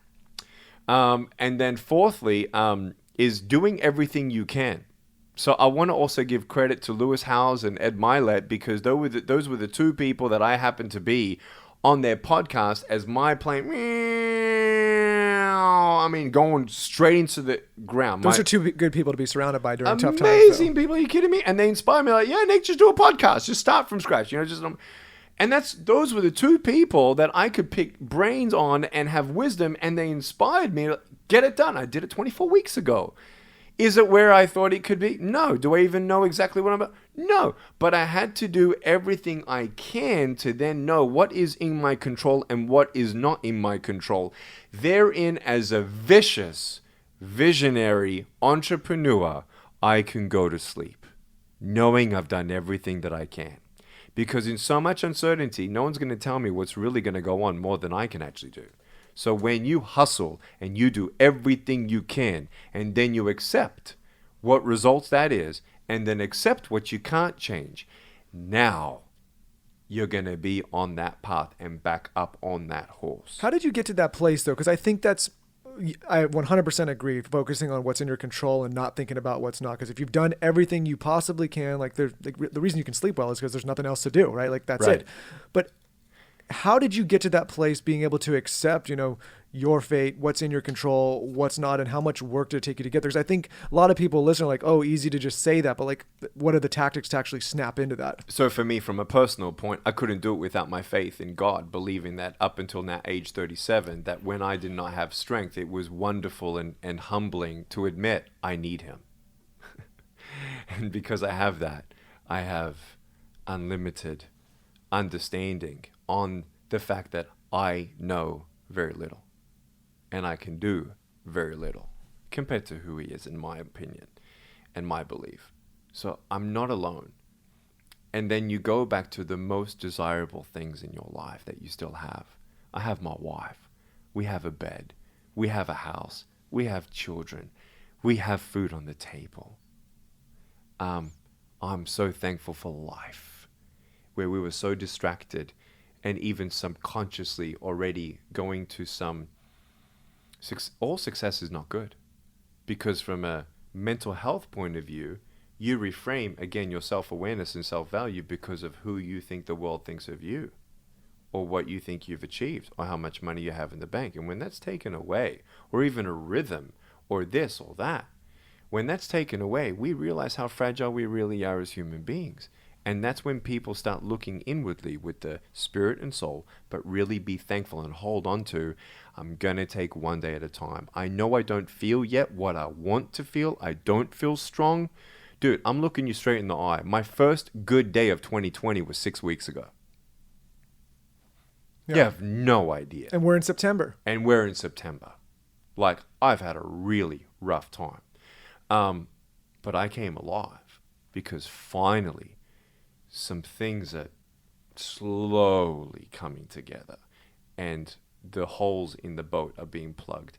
And then fourthly, is doing everything you can. So I want to also give credit to Lewis Howes and Ed Milet, because those were the two people that I happened to be on their podcast as my plane, going straight into the ground. Those are two good people to be surrounded by during tough times. Amazing people. Are you kidding me? And they inspire me, like, yeah, Nick, just do a podcast. Just start from scratch. And those were the two people that I could pick brains on and have wisdom, and they inspired me to get it done. I did it 24 weeks ago. Is it where I thought it could be? No. Do I even know exactly what I'm about? No. But I had to do everything I can to then know what is in my control and what is not in my control. Therein, as a vicious, visionary entrepreneur, I can go to sleep, knowing I've done everything that I can. Because in so much uncertainty, no one's going to tell me what's really going to go on more than I can actually do. So when you hustle and you do everything you can, and then you accept what results that is, and then accept what you can't change, now you're going to be on that path and back up on that horse. How did you get to that place, though? Because I think I 100% agree, focusing on what's in your control and not thinking about what's not. Because if you've done everything you possibly can, the reason you can sleep well is because there's nothing else to do, right? Like, that's it. But how did you get to that place, being able to accept, your fate, what's in your control, what's not, and how much work did it take you to get there. Because I think a lot of people listen are like, oh, easy to just say that, but like, what are the tactics to actually snap into that? So for me, from a personal point, I couldn't do it without my faith in God, believing that up until now, age 37, that when I did not have strength, it was wonderful and humbling to admit I need him. And because I have that, I have unlimited understanding on the fact that I know very little and I can do very little compared to who he is, in my opinion and my belief. So I'm not alone. And then you go back to the most desirable things in your life that you still have. I have my wife. We have a bed. We have a house. We have children. We have food on the table. I'm so thankful for life, where we were so distracted and even subconsciously already going to some... all success is not good, because from a mental health point of view, you reframe, again, your self-awareness and self-value because of who you think the world thinks of you, or what you think you've achieved, or how much money you have in the bank. And when that's taken away, or even a rhythm, or this or that, when that's taken away, we realize how fragile we really are as human beings. And that's when people start looking inwardly with the spirit and soul, but really be thankful and hold on to, I'm going to take one day at a time. I know I don't feel yet what I want to feel. I don't feel strong. Dude, I'm looking you straight in the eye. My first good day of 2020 was 6 weeks ago. Yeah. You have no idea. And we're in September. Like, I've had a really rough time. But I came alive because finally some things are slowly coming together and the holes in the boat are being plugged.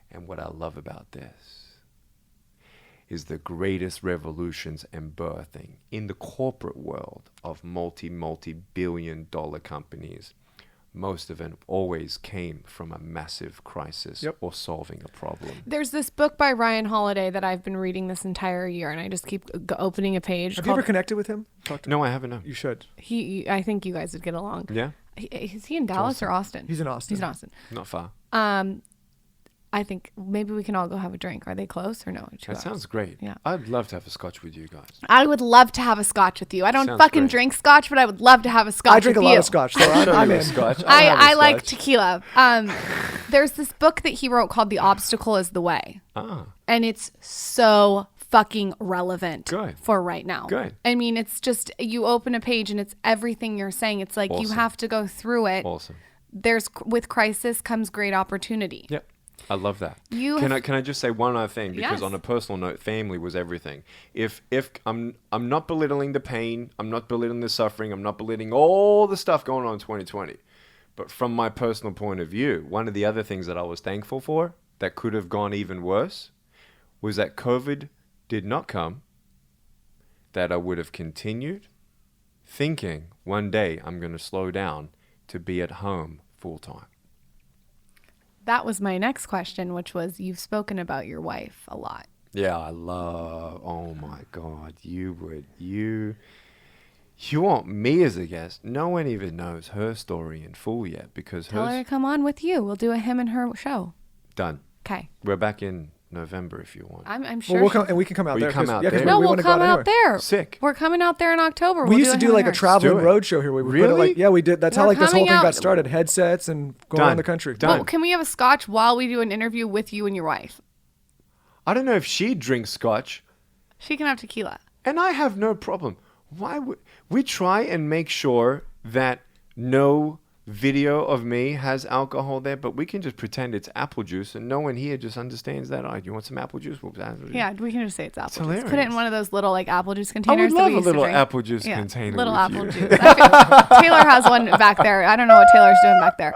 And what I love about this is the greatest revolutions and birthing in the corporate world of multi-billion-dollar companies. Most of them always came from a massive crisis or solving a problem. There's this book by Ryan Holiday that I've been reading this entire year, and I just keep opening a page. Have you ever connected with him? No, I haven't. No. You should. I think you guys would get along. Yeah? Is he in Dallas or Austin? He's in Austin. He's in Austin. Not far. I think maybe we can all go have a drink. Are they close or no? 2 That hours? sounds great. Yeah. I'd love to have a scotch with you guys. I would love to have a scotch with you. I don't Sounds fucking great. drink scotch, but I would love to have a scotch I drink with a lot you. of scotch, so I'm in. Scotch. I like tequila. There's this book that he wrote called The Obstacle is the Way. And it's so fucking relevant for right now. Good. I mean, it's just, you open a page and it's everything you're saying. It's like you have to go through it. Awesome. With crisis comes great opportunity. Yep. I love that. Can I just say one other thing? Because on a personal note, family was everything. If I'm not belittling the pain, I'm not belittling the suffering, I'm not belittling all the stuff going on in 2020. But from my personal point of view, one of the other things that I was thankful for that could have gone even worse was that COVID did not come, that I would have continued thinking one day I'm going to slow down to be at home full time. That was my next question, which was, you've spoken about your wife a lot. Yeah, oh my God, you want me as a guest. No one even knows her story in full yet, because Tell her to come on with you. We'll do a him and her show. Done. Okay. We're back in November if you want. I'm sure. Well, we'll come, and we can come out Will there. you come out yeah, there? No, we we'll wanna go come out anyway. there. Sick. We're coming out there in October. We used to do like a traveling Do it. road show here. We would put it Really? like, yeah, we did. That's how We're like this whole coming thing out- got started. Headsets and going around the country. Done. Well, can we have a scotch while we do an interview with you and your wife? I don't know if she drinks scotch, She can have tequila. and I have no problem. Why would we try and make sure that no video of me has alcohol there, but we can just pretend it's apple juice, and no one here just understands that. You want some apple juice? Yeah, we can just say it's apple juice. hilarious. Put it in one of those little like apple juice I containers. would that love we a used to little drink. apple juice container. Little with apple you. juice. Taylor has one back there. I don't know what Taylor's doing back there.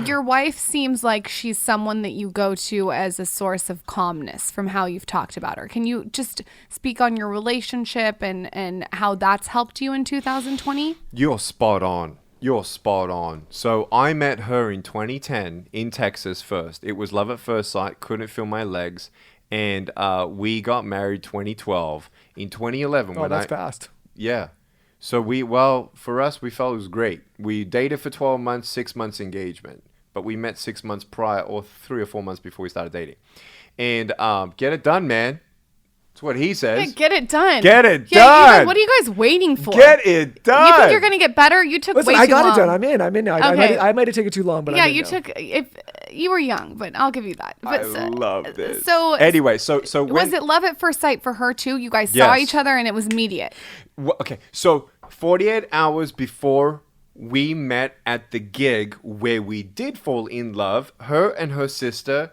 Your wife seems like she's someone that you go to as a source of calmness from how you've talked about her. Can you just speak on your relationship and how that's helped you in 2020? You're spot on. You're spot on. So I met her in 2010 in Texas first. It was love at first sight. Couldn't feel my legs. And we got married 2012. In 2011, Oh, that's fast. Yeah. So for us, we felt it was great. We dated for 12 months, 6 months engagement. but we met 6 months prior, or 3 or 4 months before we started dating. And get it done, man. That's what he says. Yeah, get it done. Get it You done. guys, what are you guys waiting for? Get it done. You think you're gonna get better? You took Listen, way I too got long. it done. I'm in. Okay. I might have taken too long, but yeah, I'm in you now. took. If you were young, but I'll give you that. But I love this. So anyway, so when, was it love at first sight for her too? You guys saw Yes. each other and it was immediate. Okay, so 48 hours before we met at the gig where we did fall in love, her and her sister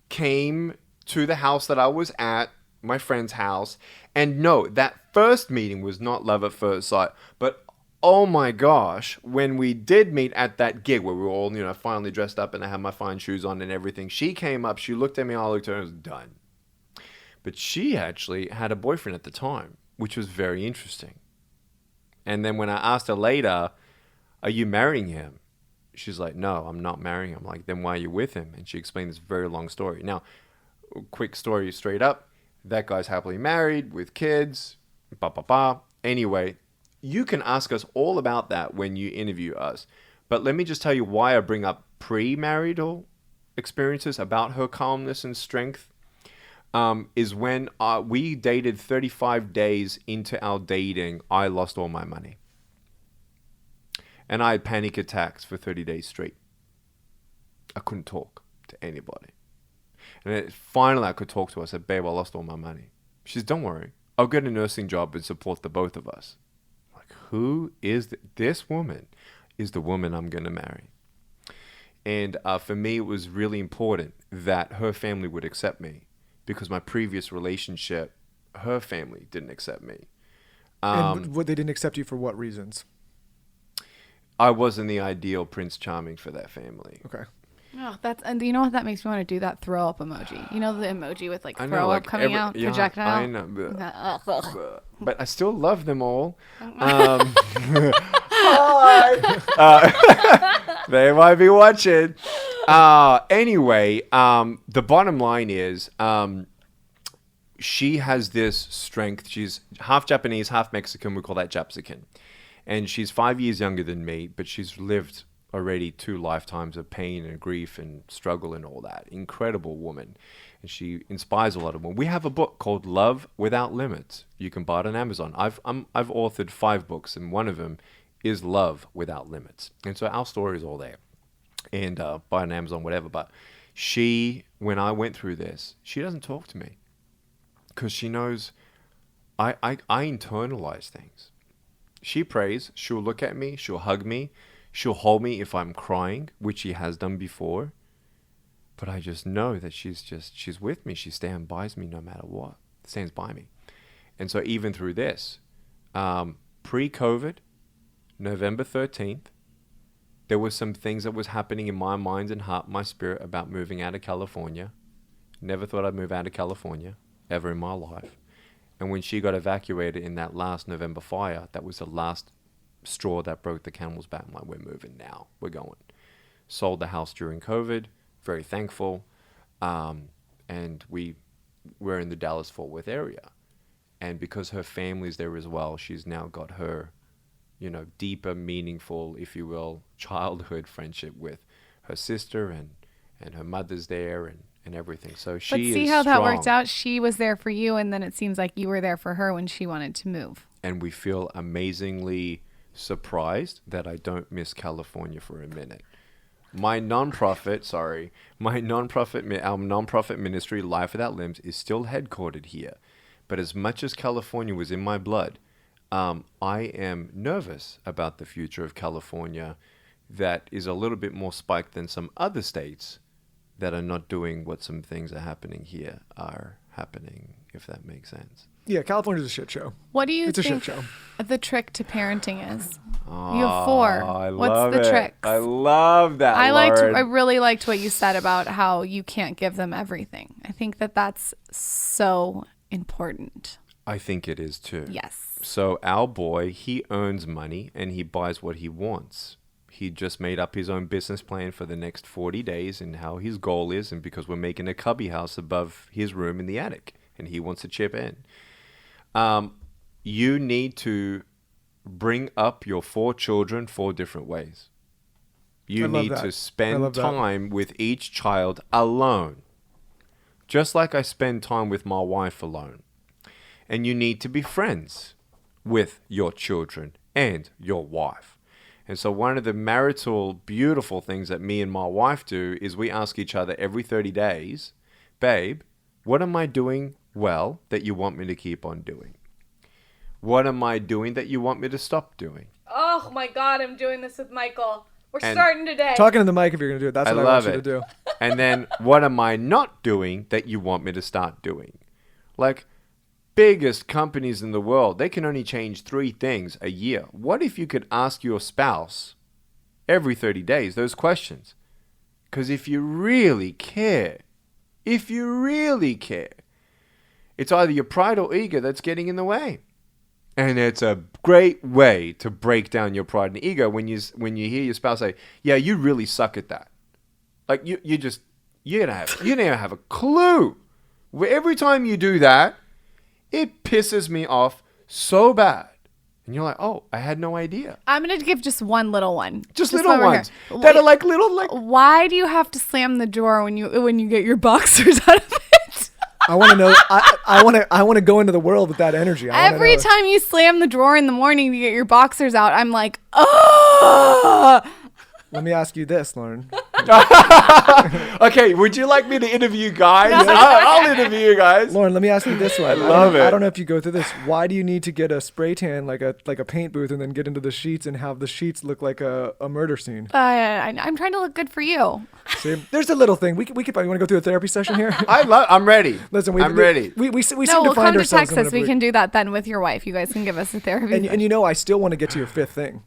came to the house that I was at, my friend's house. And no, that first meeting was not love at first sight. But oh my gosh, when we did meet at that gig where we were all, finally dressed up and I had my fine shoes on and everything, she came up, she looked at me, I looked at her and was done. But she actually had a boyfriend at the time, which was very interesting. And then when I asked her later, are you marrying him? She's like, no, I'm not marrying him. I'm like, then why are you with him? And she explained this very long story. Now, quick story straight up. That guy's happily married with kids. Anyway, you can ask us all about that when you interview us. But let me just tell you why I bring up pre-marital experiences about her calmness and strength. Is when we dated 35 days into our dating, I lost all my money. And I had panic attacks for 30 days straight. I couldn't talk to anybody. And then finally I could talk to her. I said, babe, I lost all my money. She said, don't worry. I'll get a nursing job and support the both of us. I'm like, who is this woman is the woman I'm going to marry. And for me, it was really important that her family would accept me. Because my previous relationship, her family didn't accept me. And they didn't accept you for what reasons? I wasn't the ideal Prince Charming for that family. Okay. Oh, and you know what that makes me want to do? That throw up emoji. You know the emoji with like throw up coming out, yeah, projectile. I know, but I still love them all. They might be watching. Anyway, the bottom line is, she has this strength. She's half Japanese, half Mexican. We call that Japsican. And she's 5 years younger than me, but she's lived already 2 lifetimes of pain and grief and struggle and all that. Incredible woman. And she inspires a lot of women. We have a book called Love Without Limits. You can buy it on Amazon. I've authored 5 books, and one of them is Love Without Limits. And so our story is all there. And buy it on Amazon, whatever. But she, when I went through this, she doesn't talk to me. Because she knows I internalize things. She prays. She'll look at me. She'll hug me. She'll hold me if I'm crying, which she has done before. But I just know that she's with me. She stands by me no matter what. Stands by me. And so even through this, pre-COVID, November 13th, there were some things that was happening in my mind and heart, my spirit, about moving out of California. Never thought I'd move out of California ever in my life. And when she got evacuated in that last November fire, that was the last straw that broke the camel's back. I'm like, we're moving now. We're going. Sold the house during COVID. Very thankful. And we were in the Dallas-Fort Worth area. And because her family's there as well, she's now got her, deeper, meaningful, if you will, childhood friendship with her sister and her mother's there and everything. So she is But see how that strong. worked out? She was there for you, and then it seems like you were there for her when she wanted to move. And we feel amazingly surprised that I don't miss California for a minute. Our non-profit ministry, Life Without Limbs, is still headquartered here. But as much as California was in my blood, I am nervous about the future of California that is a little bit more spiked than some other states that are not doing what some things are happening here are happening, if that makes sense. Yeah, California's a shit show. What do you It's a think shit show. the trick to parenting is? You have 4. What's the trick? I love that, Lauren. I really liked what you said about how you can't give them everything. I think that's so important. I think it is too. Yes. So our boy, he earns money and he buys what he wants. He just made up his own business plan for the next 40 days and how his goal is, and because we're making a cubby house above his room in the attic and he wants to chip in. You need to bring up your 4 children 4 different ways. You I love need that. to I spend love that. time with each child alone. Just like I spend time with my wife alone. And you need to be friends with your children and your wife. And so one of the marital beautiful things that me and my wife do is we ask each other every 30 days, babe, what am I doing well that you want me to keep on doing? What am I doing that you want me to stop doing? Oh my God, I'm doing this with Michael. We're And- starting today. Talking to the mic if you're going to do it. That's I what I want love you to it. do. And then what am I not doing that you want me to start doing? Like, biggest companies in the world, they can only change 3 things a year. What if you could ask your spouse every 30 days those questions? Because if you really care, it's either your pride or ego that's getting in the way. And it's a great way to break down your pride and ego when you hear your spouse say, yeah, you really suck at that. Like you don't even have a clue. Every time you do that, it pisses me off so bad. And you're like, oh, I had no idea. I'm going to give just one little one. Just while little we're ones here. that are like little, like, Why do you have to slam the door when you get your boxers out of it? I want to know. I want to go into the world with that energy. Every time you slam the drawer in the morning to get your boxers out, I'm like, oh. Let me ask you this, Lauren. Okay, would you like me to interview guys? I'll interview you guys. Lauren, let me ask you this one. love it. I don't know if you go through this. Why do you need to get a spray tan like a paint booth and then get into the sheets and have the sheets look like a murder scene? I'm trying to look good for you. See, there's a little thing. We could probably want to go through a therapy session here. I'm ready. Listen, I'm ready. We seem No, to we'll find come to ourselves in Texas. a We can do that then with your wife. You guys can give us a therapy. and you know I still want to get to your 5th thing.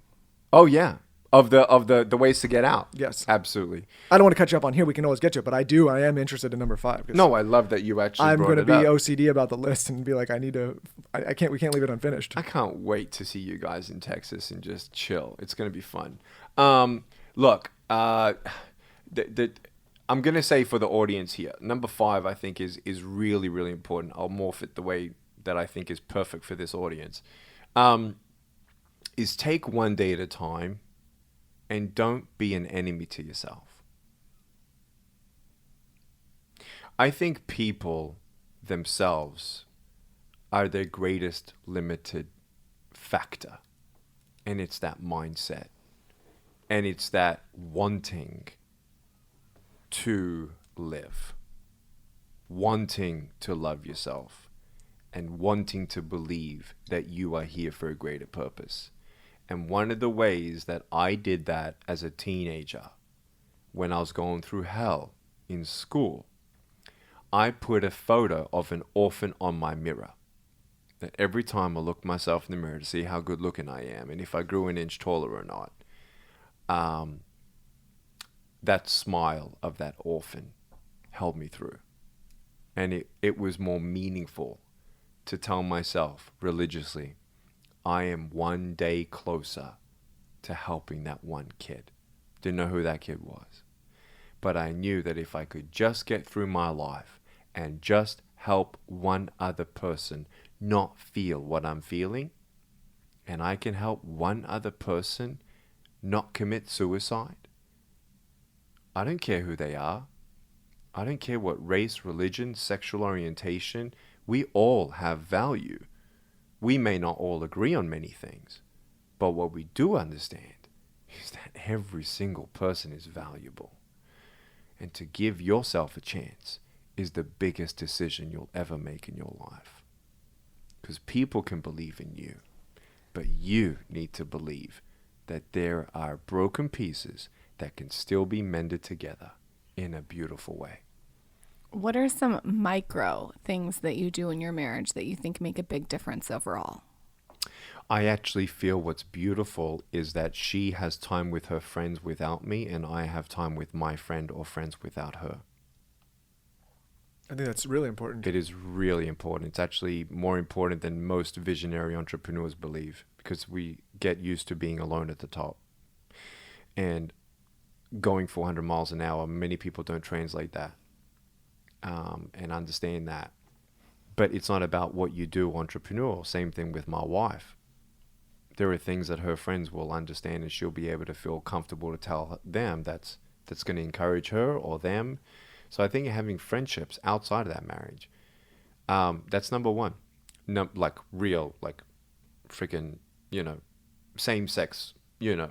Oh yeah, of the ways to get out. Yes. Absolutely. I don't want to cut you up on here. We can always get to it, but I am interested in number 5. 'Cause No, I love that you actually. I'm going to be OCD about the list and be like, we can't leave it unfinished. I can't wait to see you guys in Texas and just chill. It's going to be fun. Look, I'm going to say for the audience here, number 5 I think is really, really important. I'll morph it the way that I think is perfect for this audience. Is take one day at a time and don't be an enemy to yourself. I think people themselves are their greatest limited factor. And it's that mindset. And it's that wanting to live. Wanting to love yourself. And wanting to believe that you are here for a greater purpose. And one of the ways that I did that as a teenager, when I was going through hell in school, I put a photo of an orphan on my mirror. That every time I looked myself in the mirror to see how good looking I am and if I grew an inch taller or not, that smile of that orphan held me through. And it was more meaningful to tell myself religiously, I am one day closer to helping that one kid. Didn't know who that kid was. But I knew that if I could just get through my life and just help one other person not feel what I'm feeling, and I can help one other person not commit suicide, I don't care who they are. I don't care what race, religion, sexual orientation. We all have value. We may not all agree on many things, but what we do understand is that every single person is valuable. And to give yourself a chance is the biggest decision you'll ever make in your life. Because people can believe in you, but you need to believe that there are broken pieces that can still be mended together in a beautiful way. What are some micro things that you do in your marriage that you think make a big difference overall? I actually feel what's beautiful is that she has time with her friends without me, and I have time with my friend or friends without her. I think that's really important. It is really important. It's actually more important than most visionary entrepreneurs believe, because we get used to being alone at the top. And going 400 miles an hour, many people don't translate that and understand that. But it's not about what you do entrepreneurial. Same thing with my wife. there are things that her friends will understand, and she'll be able to feel comfortable to tell them that's going to encourage her or them. So I think having friendships outside of that marriage, that's number one. No, like real, like freaking, same sex,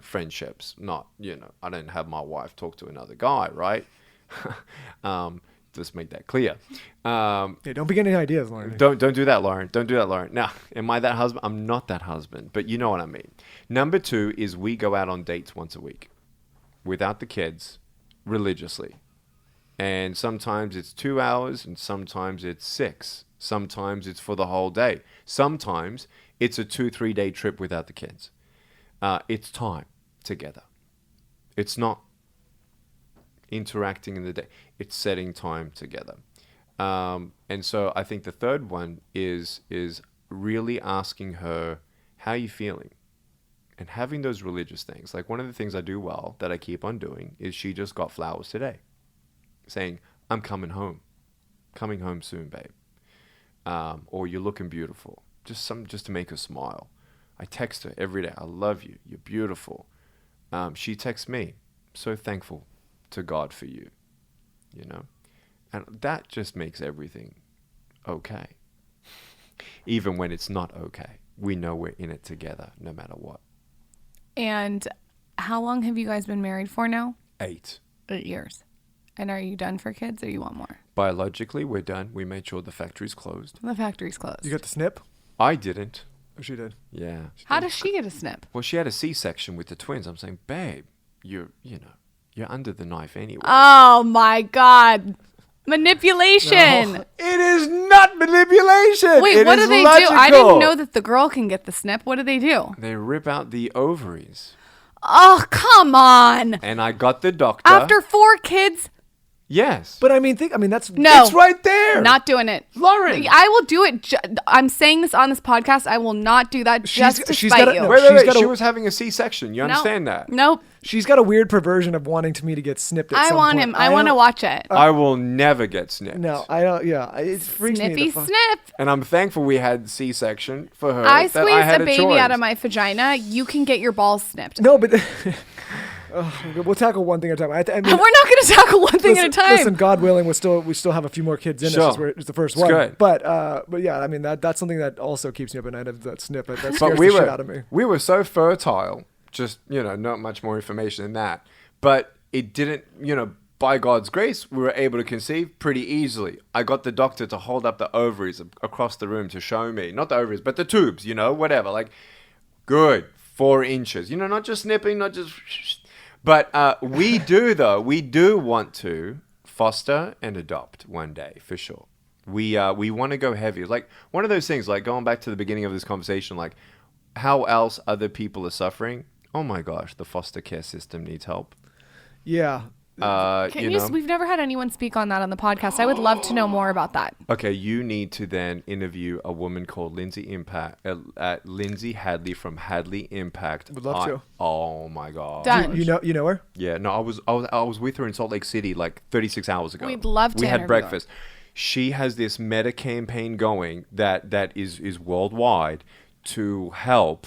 friendships. Not, I don't have my wife talk to another guy, right? Just make that clear. Yeah, don't be getting any ideas, Lauren. Don't do that, Lauren. Don't do that, Lauren. Now, am I that husband? I'm not that husband, but you know what I mean. Number 2 is we go out on dates once a week without the kids, religiously. And sometimes it's 2 hours, and sometimes it's 6. Sometimes it's for the whole day. Sometimes it's a 2-3 day trip without the kids. It's time together. It's not interacting in the day. It's setting time together. And so I think the third one is really asking her, how are you feeling? And having those religious things. Like one of the things I do well that I keep on doing is she just got flowers today, saying, I'm coming home. Coming home soon, babe. Or you're looking beautiful. Just to make her smile. I text her every day. I love you. You're beautiful. She texts me. So thankful to God for you. And that just makes everything okay. Even when it's not okay. We know we're in it together no matter what. And how long have you guys been married for now? 8. 8 years. And are you done for kids or you want more? Biologically, we're done. We made sure the factory's closed. The factory's closed. You got the snip? I didn't. Oh, she did. Yeah. How does she get a snip? Well, she had a C-section with the twins. I'm saying, babe, you're under the knife anyway. Oh my God. Manipulation. No, it is not manipulation. Wait, what do they do? I didn't know that the girl can get the snip. What do they do? They rip out the ovaries. Oh, come on. And I got the doctor. After 4 kids? Yes. But that's No. it's right there. Not doing it. Lauren. I will do it. I'm saying this on this podcast. I will not do that just to she's spite gotta- you. no, Wait. She's She was having a C-section. You understand that? Nope. She's got a weird perversion of wanting me to get snipped at I some want point. him. I want to watch it. I will never get snipped. No, I don't. Yeah, it freaks me. Snippy the fuck. snip. And I'm thankful we had C-section for her. I that squeezed had a baby choice. out of my vagina. You can get your balls snipped. No, but we'll tackle one thing at a time. I mean, We're not going to tackle one thing at a time. Listen, God willing, we still have a few more kids in Sure. us. It's the first It's one. good. But yeah, I mean that's something that also keeps me up at night. That snip. That scares But the shit out of me. we were so fertile. Just not much more information than that. But it didn't. By God's grace, we were able to conceive pretty easily. I got the doctor to hold up the ovaries across the room to show me, not the ovaries, but the tubes. Whatever. Like, good 4 inches. Not just snipping, not just. But we do want to foster and adopt one day for sure. We want to go heavy. Like one of those things, like going back to the beginning of this conversation, like how else other people are suffering. Oh my gosh, the foster care system needs help. Yeah. We've never had anyone speak on that on the podcast. I would love to know more about that. Okay, you need to then interview a woman called Lindsay Hadley from Hadley Impact. Would love to. Oh my god. Done. You know her? Yeah, no, I was with her in Salt Lake City like 36 hours ago. We'd love to We had interview breakfast. She has this meta campaign going that is worldwide to help.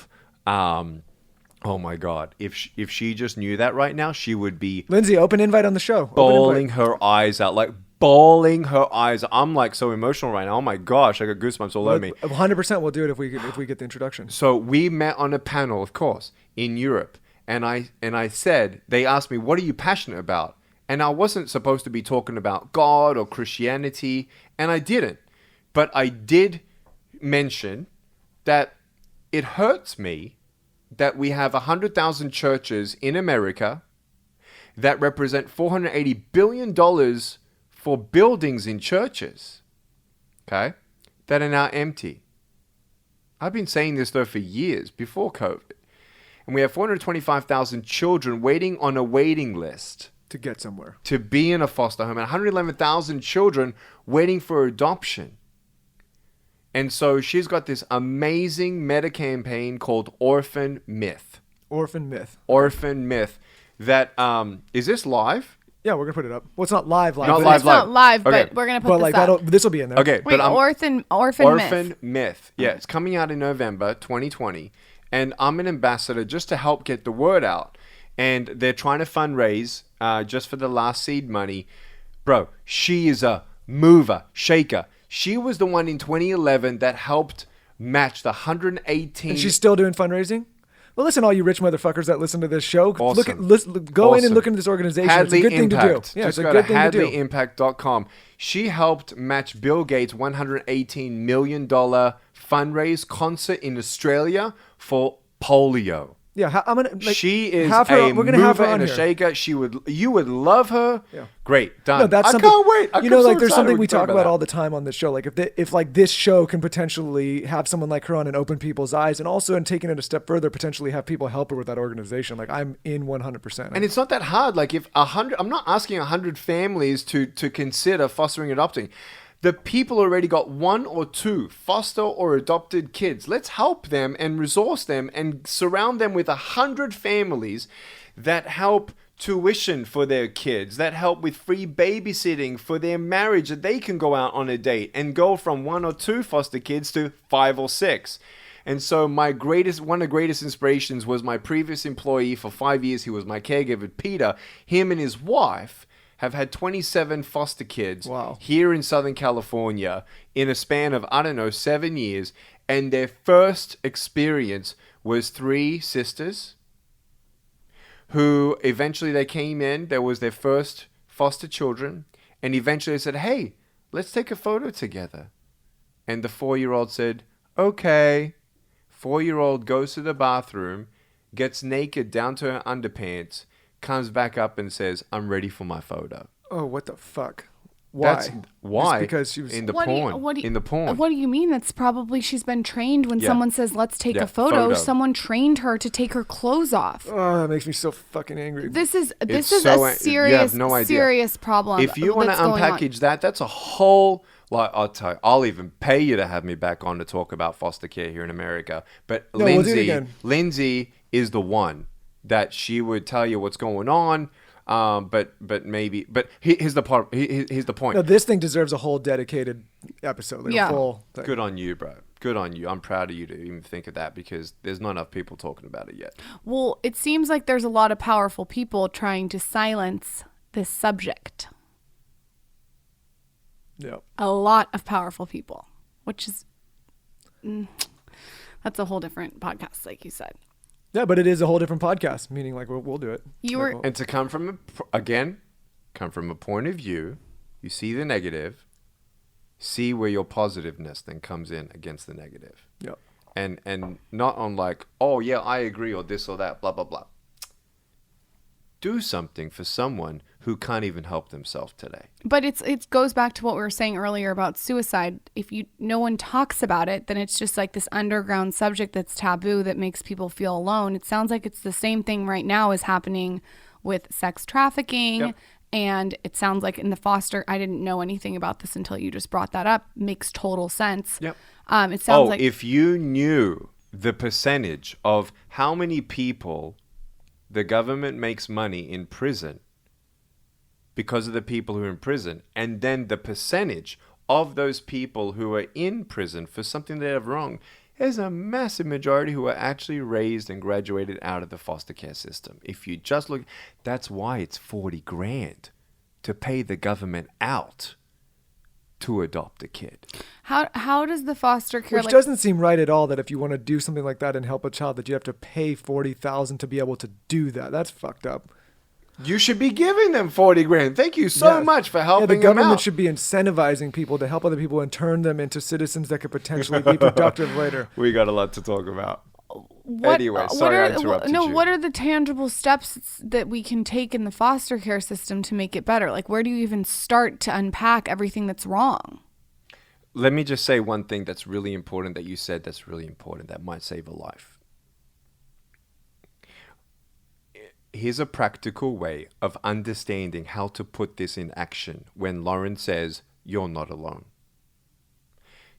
Oh my God! If she just knew that right now, she would be Lindsay, open invite on the show. bawling her eyes out, like bawling her eyes. I'm like so emotional right now. Oh my gosh, I got goosebumps all over me. 100% we'll do it if we get the introduction. So we met on a panel, of course, in Europe, and I said, they asked me, what are you passionate about? And I wasn't supposed to be talking about God or Christianity, and I didn't. But I did mention that it hurts me that we have 100,000 churches in America that represent $480 billion for buildings in churches, okay, that are now empty. I've been saying this, though, for years, before COVID. And we have 425,000 children waiting on a waiting list To get somewhere. to be in a foster home, and 111,000 children waiting for adoption. And so she's got this amazing meta campaign called Orphan Myth. Orphan Myth. Orphan Myth. That is this live? Yeah, we're gonna put it up. Well, it's not live. Not but live, It's not live, Okay. but we're going to put But this like up. this will be in there. Okay, Wait, but Orphan Orphan Myth. Myth. Yeah, it's coming out in November 2020. And I'm an ambassador just to help get the word out. And they're trying to fundraise just for the last seed money. Bro, she is a mover, shaker. She was the one in 2011 that helped match the 118. And she's still doing fundraising? Well, listen, all you rich motherfuckers that listen to this show, Awesome. go in and look into this organization. Hadley it's a good Impact. thing to do. Yeah, Just it's a go good to thing to do. hadleyimpact.com. She helped match Bill Gates' $118 million fundraise concert in Australia for polio. Yeah, I'm gonna. Like, She is have her, a we're gonna have mover her on and a here. shaker. You would love her. Yeah. Great, done. No, that's I something, can't wait. You know, like there's something we we talk about that. all the time on this show. Like if like this show can potentially have someone like her on and open people's eyes, and also in taking it a step further, potentially have people help her with that organization. Like I'm in 100%. And it's not that hard. Like if 100, I'm not asking 100 families to consider fostering and adopting. The people already got 1 or 2 foster or adopted kids. Let's help them and resource them and surround them with 100 families that help tuition for their kids, that help with free babysitting for their marriage, that they can go out on a date and go from 1 or 2 foster kids to 5 or 6. And so one of the greatest inspirations was my previous employee for 5 years. He was my caregiver, Peter. Him and his wife have had 27 foster kids here in Southern California in a span of, 7 years. And their first experience was 3 sisters who eventually they came in. There was their first foster children. And eventually they said, hey, let's take a photo together. And the 4-year-old said, okay. 4-year-old goes to the bathroom, gets naked down to her underpants, comes back up and says, I'm ready for my photo. Oh, what the fuck? Why? That's why. Just because she was in the What porn. do you- in the porn. What do you mean? That's probably she's been trained when Yeah. someone says, let's take Yeah, a photo. photo. Someone trained her to take her clothes off. Oh, that makes me so fucking angry. This is It's a so- you serious, have no idea. serious problem. If you want to that's going on. unpackage that, that's a whole. Like I'll tell you, I'll even pay you to have me back on to talk about foster care here in America. But No, we'll do it again. Lindsay is the one that she would tell you what's going on. But here's the part. Here's the point. No, this thing deserves a whole dedicated episode. Like Yeah. a full thing. Good on you, bro. Good on you. I'm proud of you to even think of that because there's not enough people talking about it yet. Well, it seems like there's a lot of powerful people trying to silence this subject. Yeah. A lot of powerful people, which is that's a whole different podcast, like you said. Yeah, but it is a whole different podcast, meaning like we'll do it. You Like, were And to come from a point of view, you see the negative, see where your positiveness then comes in against the negative. Yeah. And not on like, oh yeah, I agree or this or that, blah blah blah. Do something for someone who can't even help themselves today. But it goes back to what we were saying earlier about suicide. If no one talks about it, then it's just like this underground subject that's taboo that makes people feel alone. It sounds like it's the same thing right now is happening with sex trafficking. Yep. And it sounds like in the foster, I didn't know anything about this until you just brought that up. Makes total sense. Yep. It sounds like if you knew the percentage of how many people the government makes money in prison because of the people who are in prison, and then the percentage of those people who are in prison for something they have wrong, there's a massive majority who are actually raised and graduated out of the foster care system. If you just look, that's why it's 40 grand to pay the government out to adopt a kid. how does the foster care Which doesn't seem right at all. That if you want to do something like that and help a child, that you have to pay $40,000 to be able to do that. That's fucked up. You should be giving them 40 grand. Thank you so Yeah. much for Yeah, helping the them government out. should be incentivizing people to help other people and turn them into citizens that could potentially be productive later. We got a lot to talk about. What, Anyway, what sorry I are, interrupted no, you. what are the tangible steps that we can take in the foster care system to make it better? Like, where do you even start to unpack everything that's wrong? Let me just say one thing that's really important that you said that's really important that might save a life. Here's a practical way of understanding how to put this in action when Lauren says, you're not alone.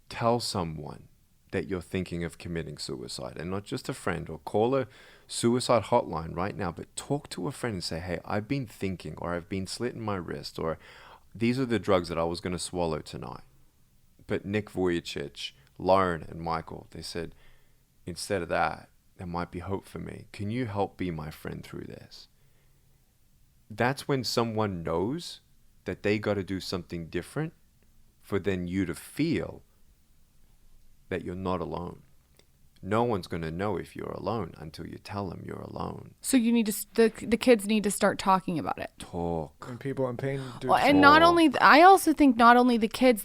Tell someone that you're thinking of committing suicide, and not just a friend, or call a suicide hotline right now, but talk to a friend and say, hey, I've been thinking, or I've been slitting my wrist, or these are the drugs that I was going to swallow tonight. But Nick Vujicic, Lauren, and Michael, they said, instead of that, there might be hope for me. Can you help be my friend through this? That's when someone knows that they got to do something different for then you to feel that you're not alone. No one's going to know if you're alone until you tell them you're alone. So you need to, the kids need to start talking about it. Talk. And people in pain do. Well, and not only, I also think not only the kids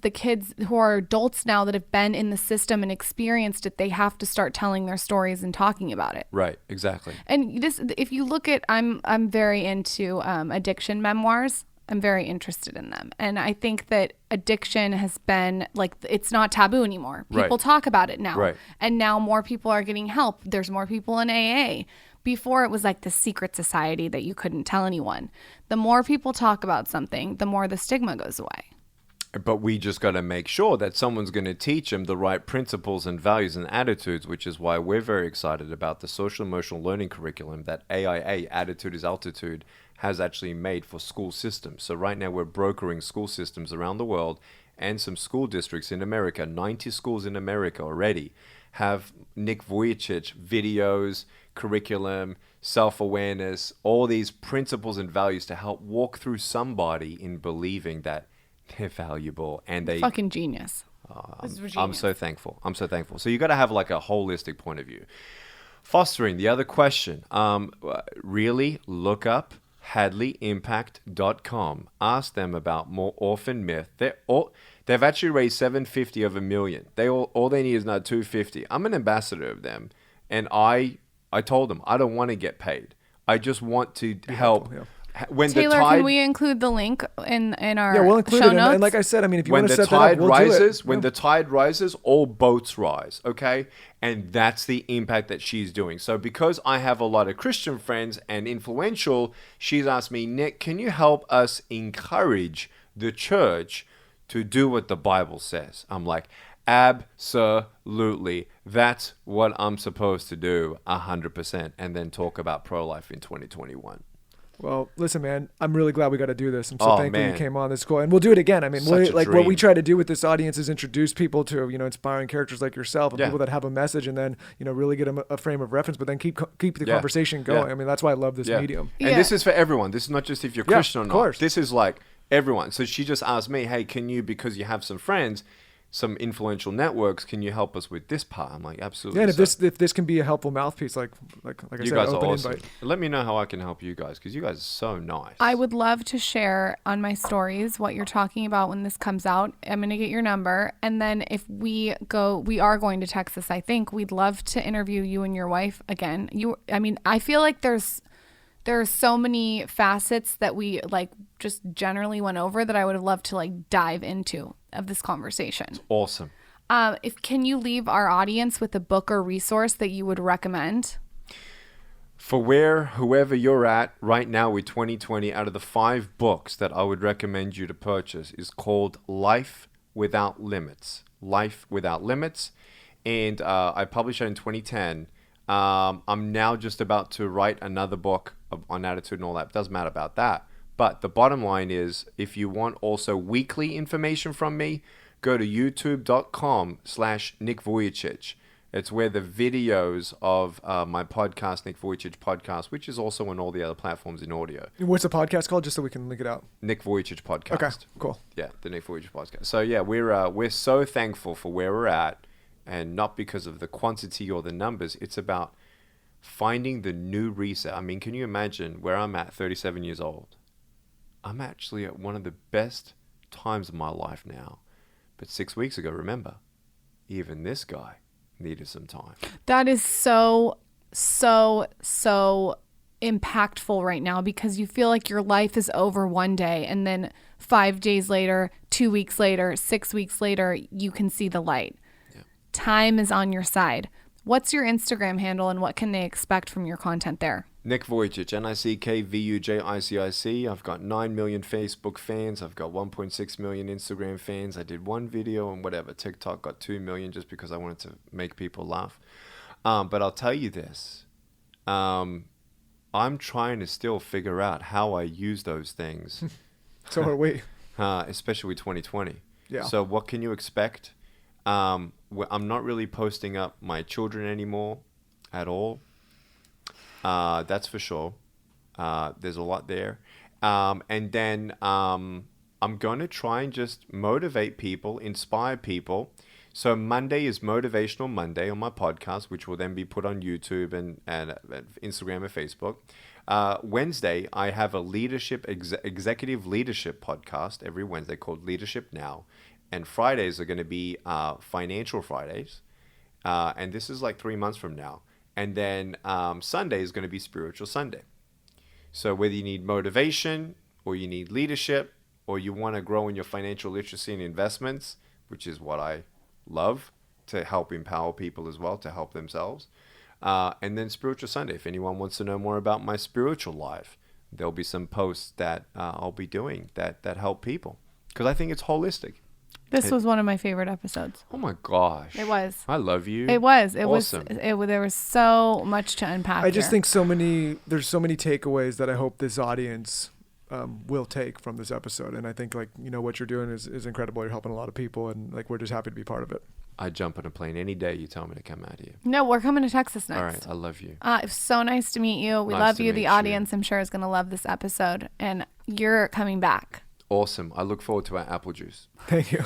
who are adults now that have been in the system and experienced it, they have to start telling their stories and talking about it. Right, exactly. And this, if you look at, I'm very into addiction memoirs. I'm very interested in them. And I think that addiction has been like, it's not taboo anymore. People talk about it now. Right. And now more people are getting help. There's more people in AA. Before it was like the secret society that you couldn't tell anyone. The more people talk about something, the more the stigma goes away. But we just got to make sure that someone's going to teach them the right principles and values and attitudes, which is why we're very excited about the social emotional learning curriculum that AIA, Attitude is Altitude, has actually made for school systems. So right now we're brokering school systems around the world and some school districts in America. 90 schools in America already have Nick Vujicic videos, curriculum, self-awareness, all these principles and values to help walk through somebody in believing that they're valuable and they fucking genius. I'm so thankful. So you got to have like a holistic point of view. Fostering, the other question, really look up HadleyImpact.com. Ask them about more orphan myth. They've actually raised $750 of $1 million. All they need is now $250. I'm an ambassador of them, and I told them I don't want to get paid. I just want to help. Yeah. When Taylor, the tide, can we include the link in our Yeah, we'll include show it. notes? And like I said, I mean, if you when want to the set that up, tide we'll rises, do it. when the tide rises, all boats rise. Okay, and that's the impact that she's doing. So because I have a lot of Christian friends and influential, she's asked me, Nick, can you help us encourage the church to do what the Bible says? I'm like, absolutely. That's what I'm supposed to do, 100%, and then talk about pro-life in 2021. Well, listen, man, I'm really glad we got to do this. I'm so thankful you man. came on. This is cool. And we'll do it again. I mean, Such a what dream. we try to do with this audience is introduce people to, inspiring characters like yourself and Yeah. people that have a message, and then, really get them a frame of reference, but then keep the Yeah. conversation going. Yeah. I mean, that's why I love this Yeah. medium. And Yeah. this is for everyone. This is not just if you're Yeah, Christian or of not. course. This is like everyone. So she just asked me, hey, can you, because you have some friends, some influential networks, can you help us with this part? I'm like, absolutely. Yeah, and So if this can be a helpful mouthpiece, like I you said, guys are open awesome. invite. Let me know how I can help you guys, because you guys are so nice. I would love to share on my stories what you're talking about when this comes out. I'm going to get your number. And then if we are going to Texas, I think we'd love to interview you and your wife again. I feel like there are so many facets that we like just generally went over that I would have loved to like dive into of this conversation. Awesome. Can you leave our audience with a book or resource that you would recommend? For whoever you're at right now with 2020, out of the 5 books that I would recommend you to purchase is called Life Without Limits. Life Without Limits. And I published it in 2010. I'm now just about to write another book on attitude and all that. It doesn't matter about that. But the bottom line is, if you want also weekly information from me, go to youtube.com/Nick Vujicic. It's where the videos of my podcast, Nick Vujicic Podcast, which is also on all the other platforms in audio. What's the podcast called, just so we can link it out? Nick Vujicic Podcast. Okay, cool. Yeah, the Nick Vujicic Podcast. So yeah, we're so thankful for where we're at, and not because of the quantity or the numbers. It's about finding the new reset. I mean, can you imagine where I'm at, 37 years old? I'm actually at one of the best times of my life now. But 6 weeks ago, remember, even this guy needed some time. That is so impactful right now, because you feel like your life is over one day, and then 5 days later, 2 weeks later, 6 weeks later, you can see the light. Yeah. Time is on your side. What's your Instagram handle, and what can they expect from your content there? Nick Vujicic, NickVujicic. I've got 9 million Facebook fans. I've got 1.6 million Instagram fans. I did one video on whatever. TikTok got 2 million just because I wanted to make people laugh. But I'll tell you this. I'm trying to still figure out how I use those things. So are we. Especially with 2020. Yeah. So what can you expect? I'm not really posting up my children anymore. at all. That's for sure. There's a lot there. And then I'm going to try and just motivate people, inspire people. So Monday is Motivational Monday on my podcast, which will then be put on YouTube and Instagram and Facebook. Wednesday, I have a executive leadership podcast every Wednesday called Leadership Now. And Fridays are going to be Financial Fridays. And this is like 3 months from now. And then Sunday is going to be Spiritual Sunday. So whether you need motivation or you need leadership or you want to grow in your financial literacy and investments, which is what I love, to help empower people as well, to help themselves. And then Spiritual Sunday. If anyone wants to know more about my spiritual life, there'll be some posts that I'll be doing that help people. Because I think it's holistic. This was one of my favorite episodes. Oh my gosh. It was. I love you. It was. Awesome. There was so much to unpack. I just think there's so many takeaways that I hope this audience will take from this episode. And I think what you're doing is incredible. You're helping a lot of people, and we're just happy to be part of it. I'd jump on a plane any day you tell me to come out here. No, we're coming to Texas next. All right. I love you. It was so nice to meet you. We love you. The audience, I'm sure, is going to love this episode. And you're coming back. Awesome. I look forward to our apple juice. Thank you.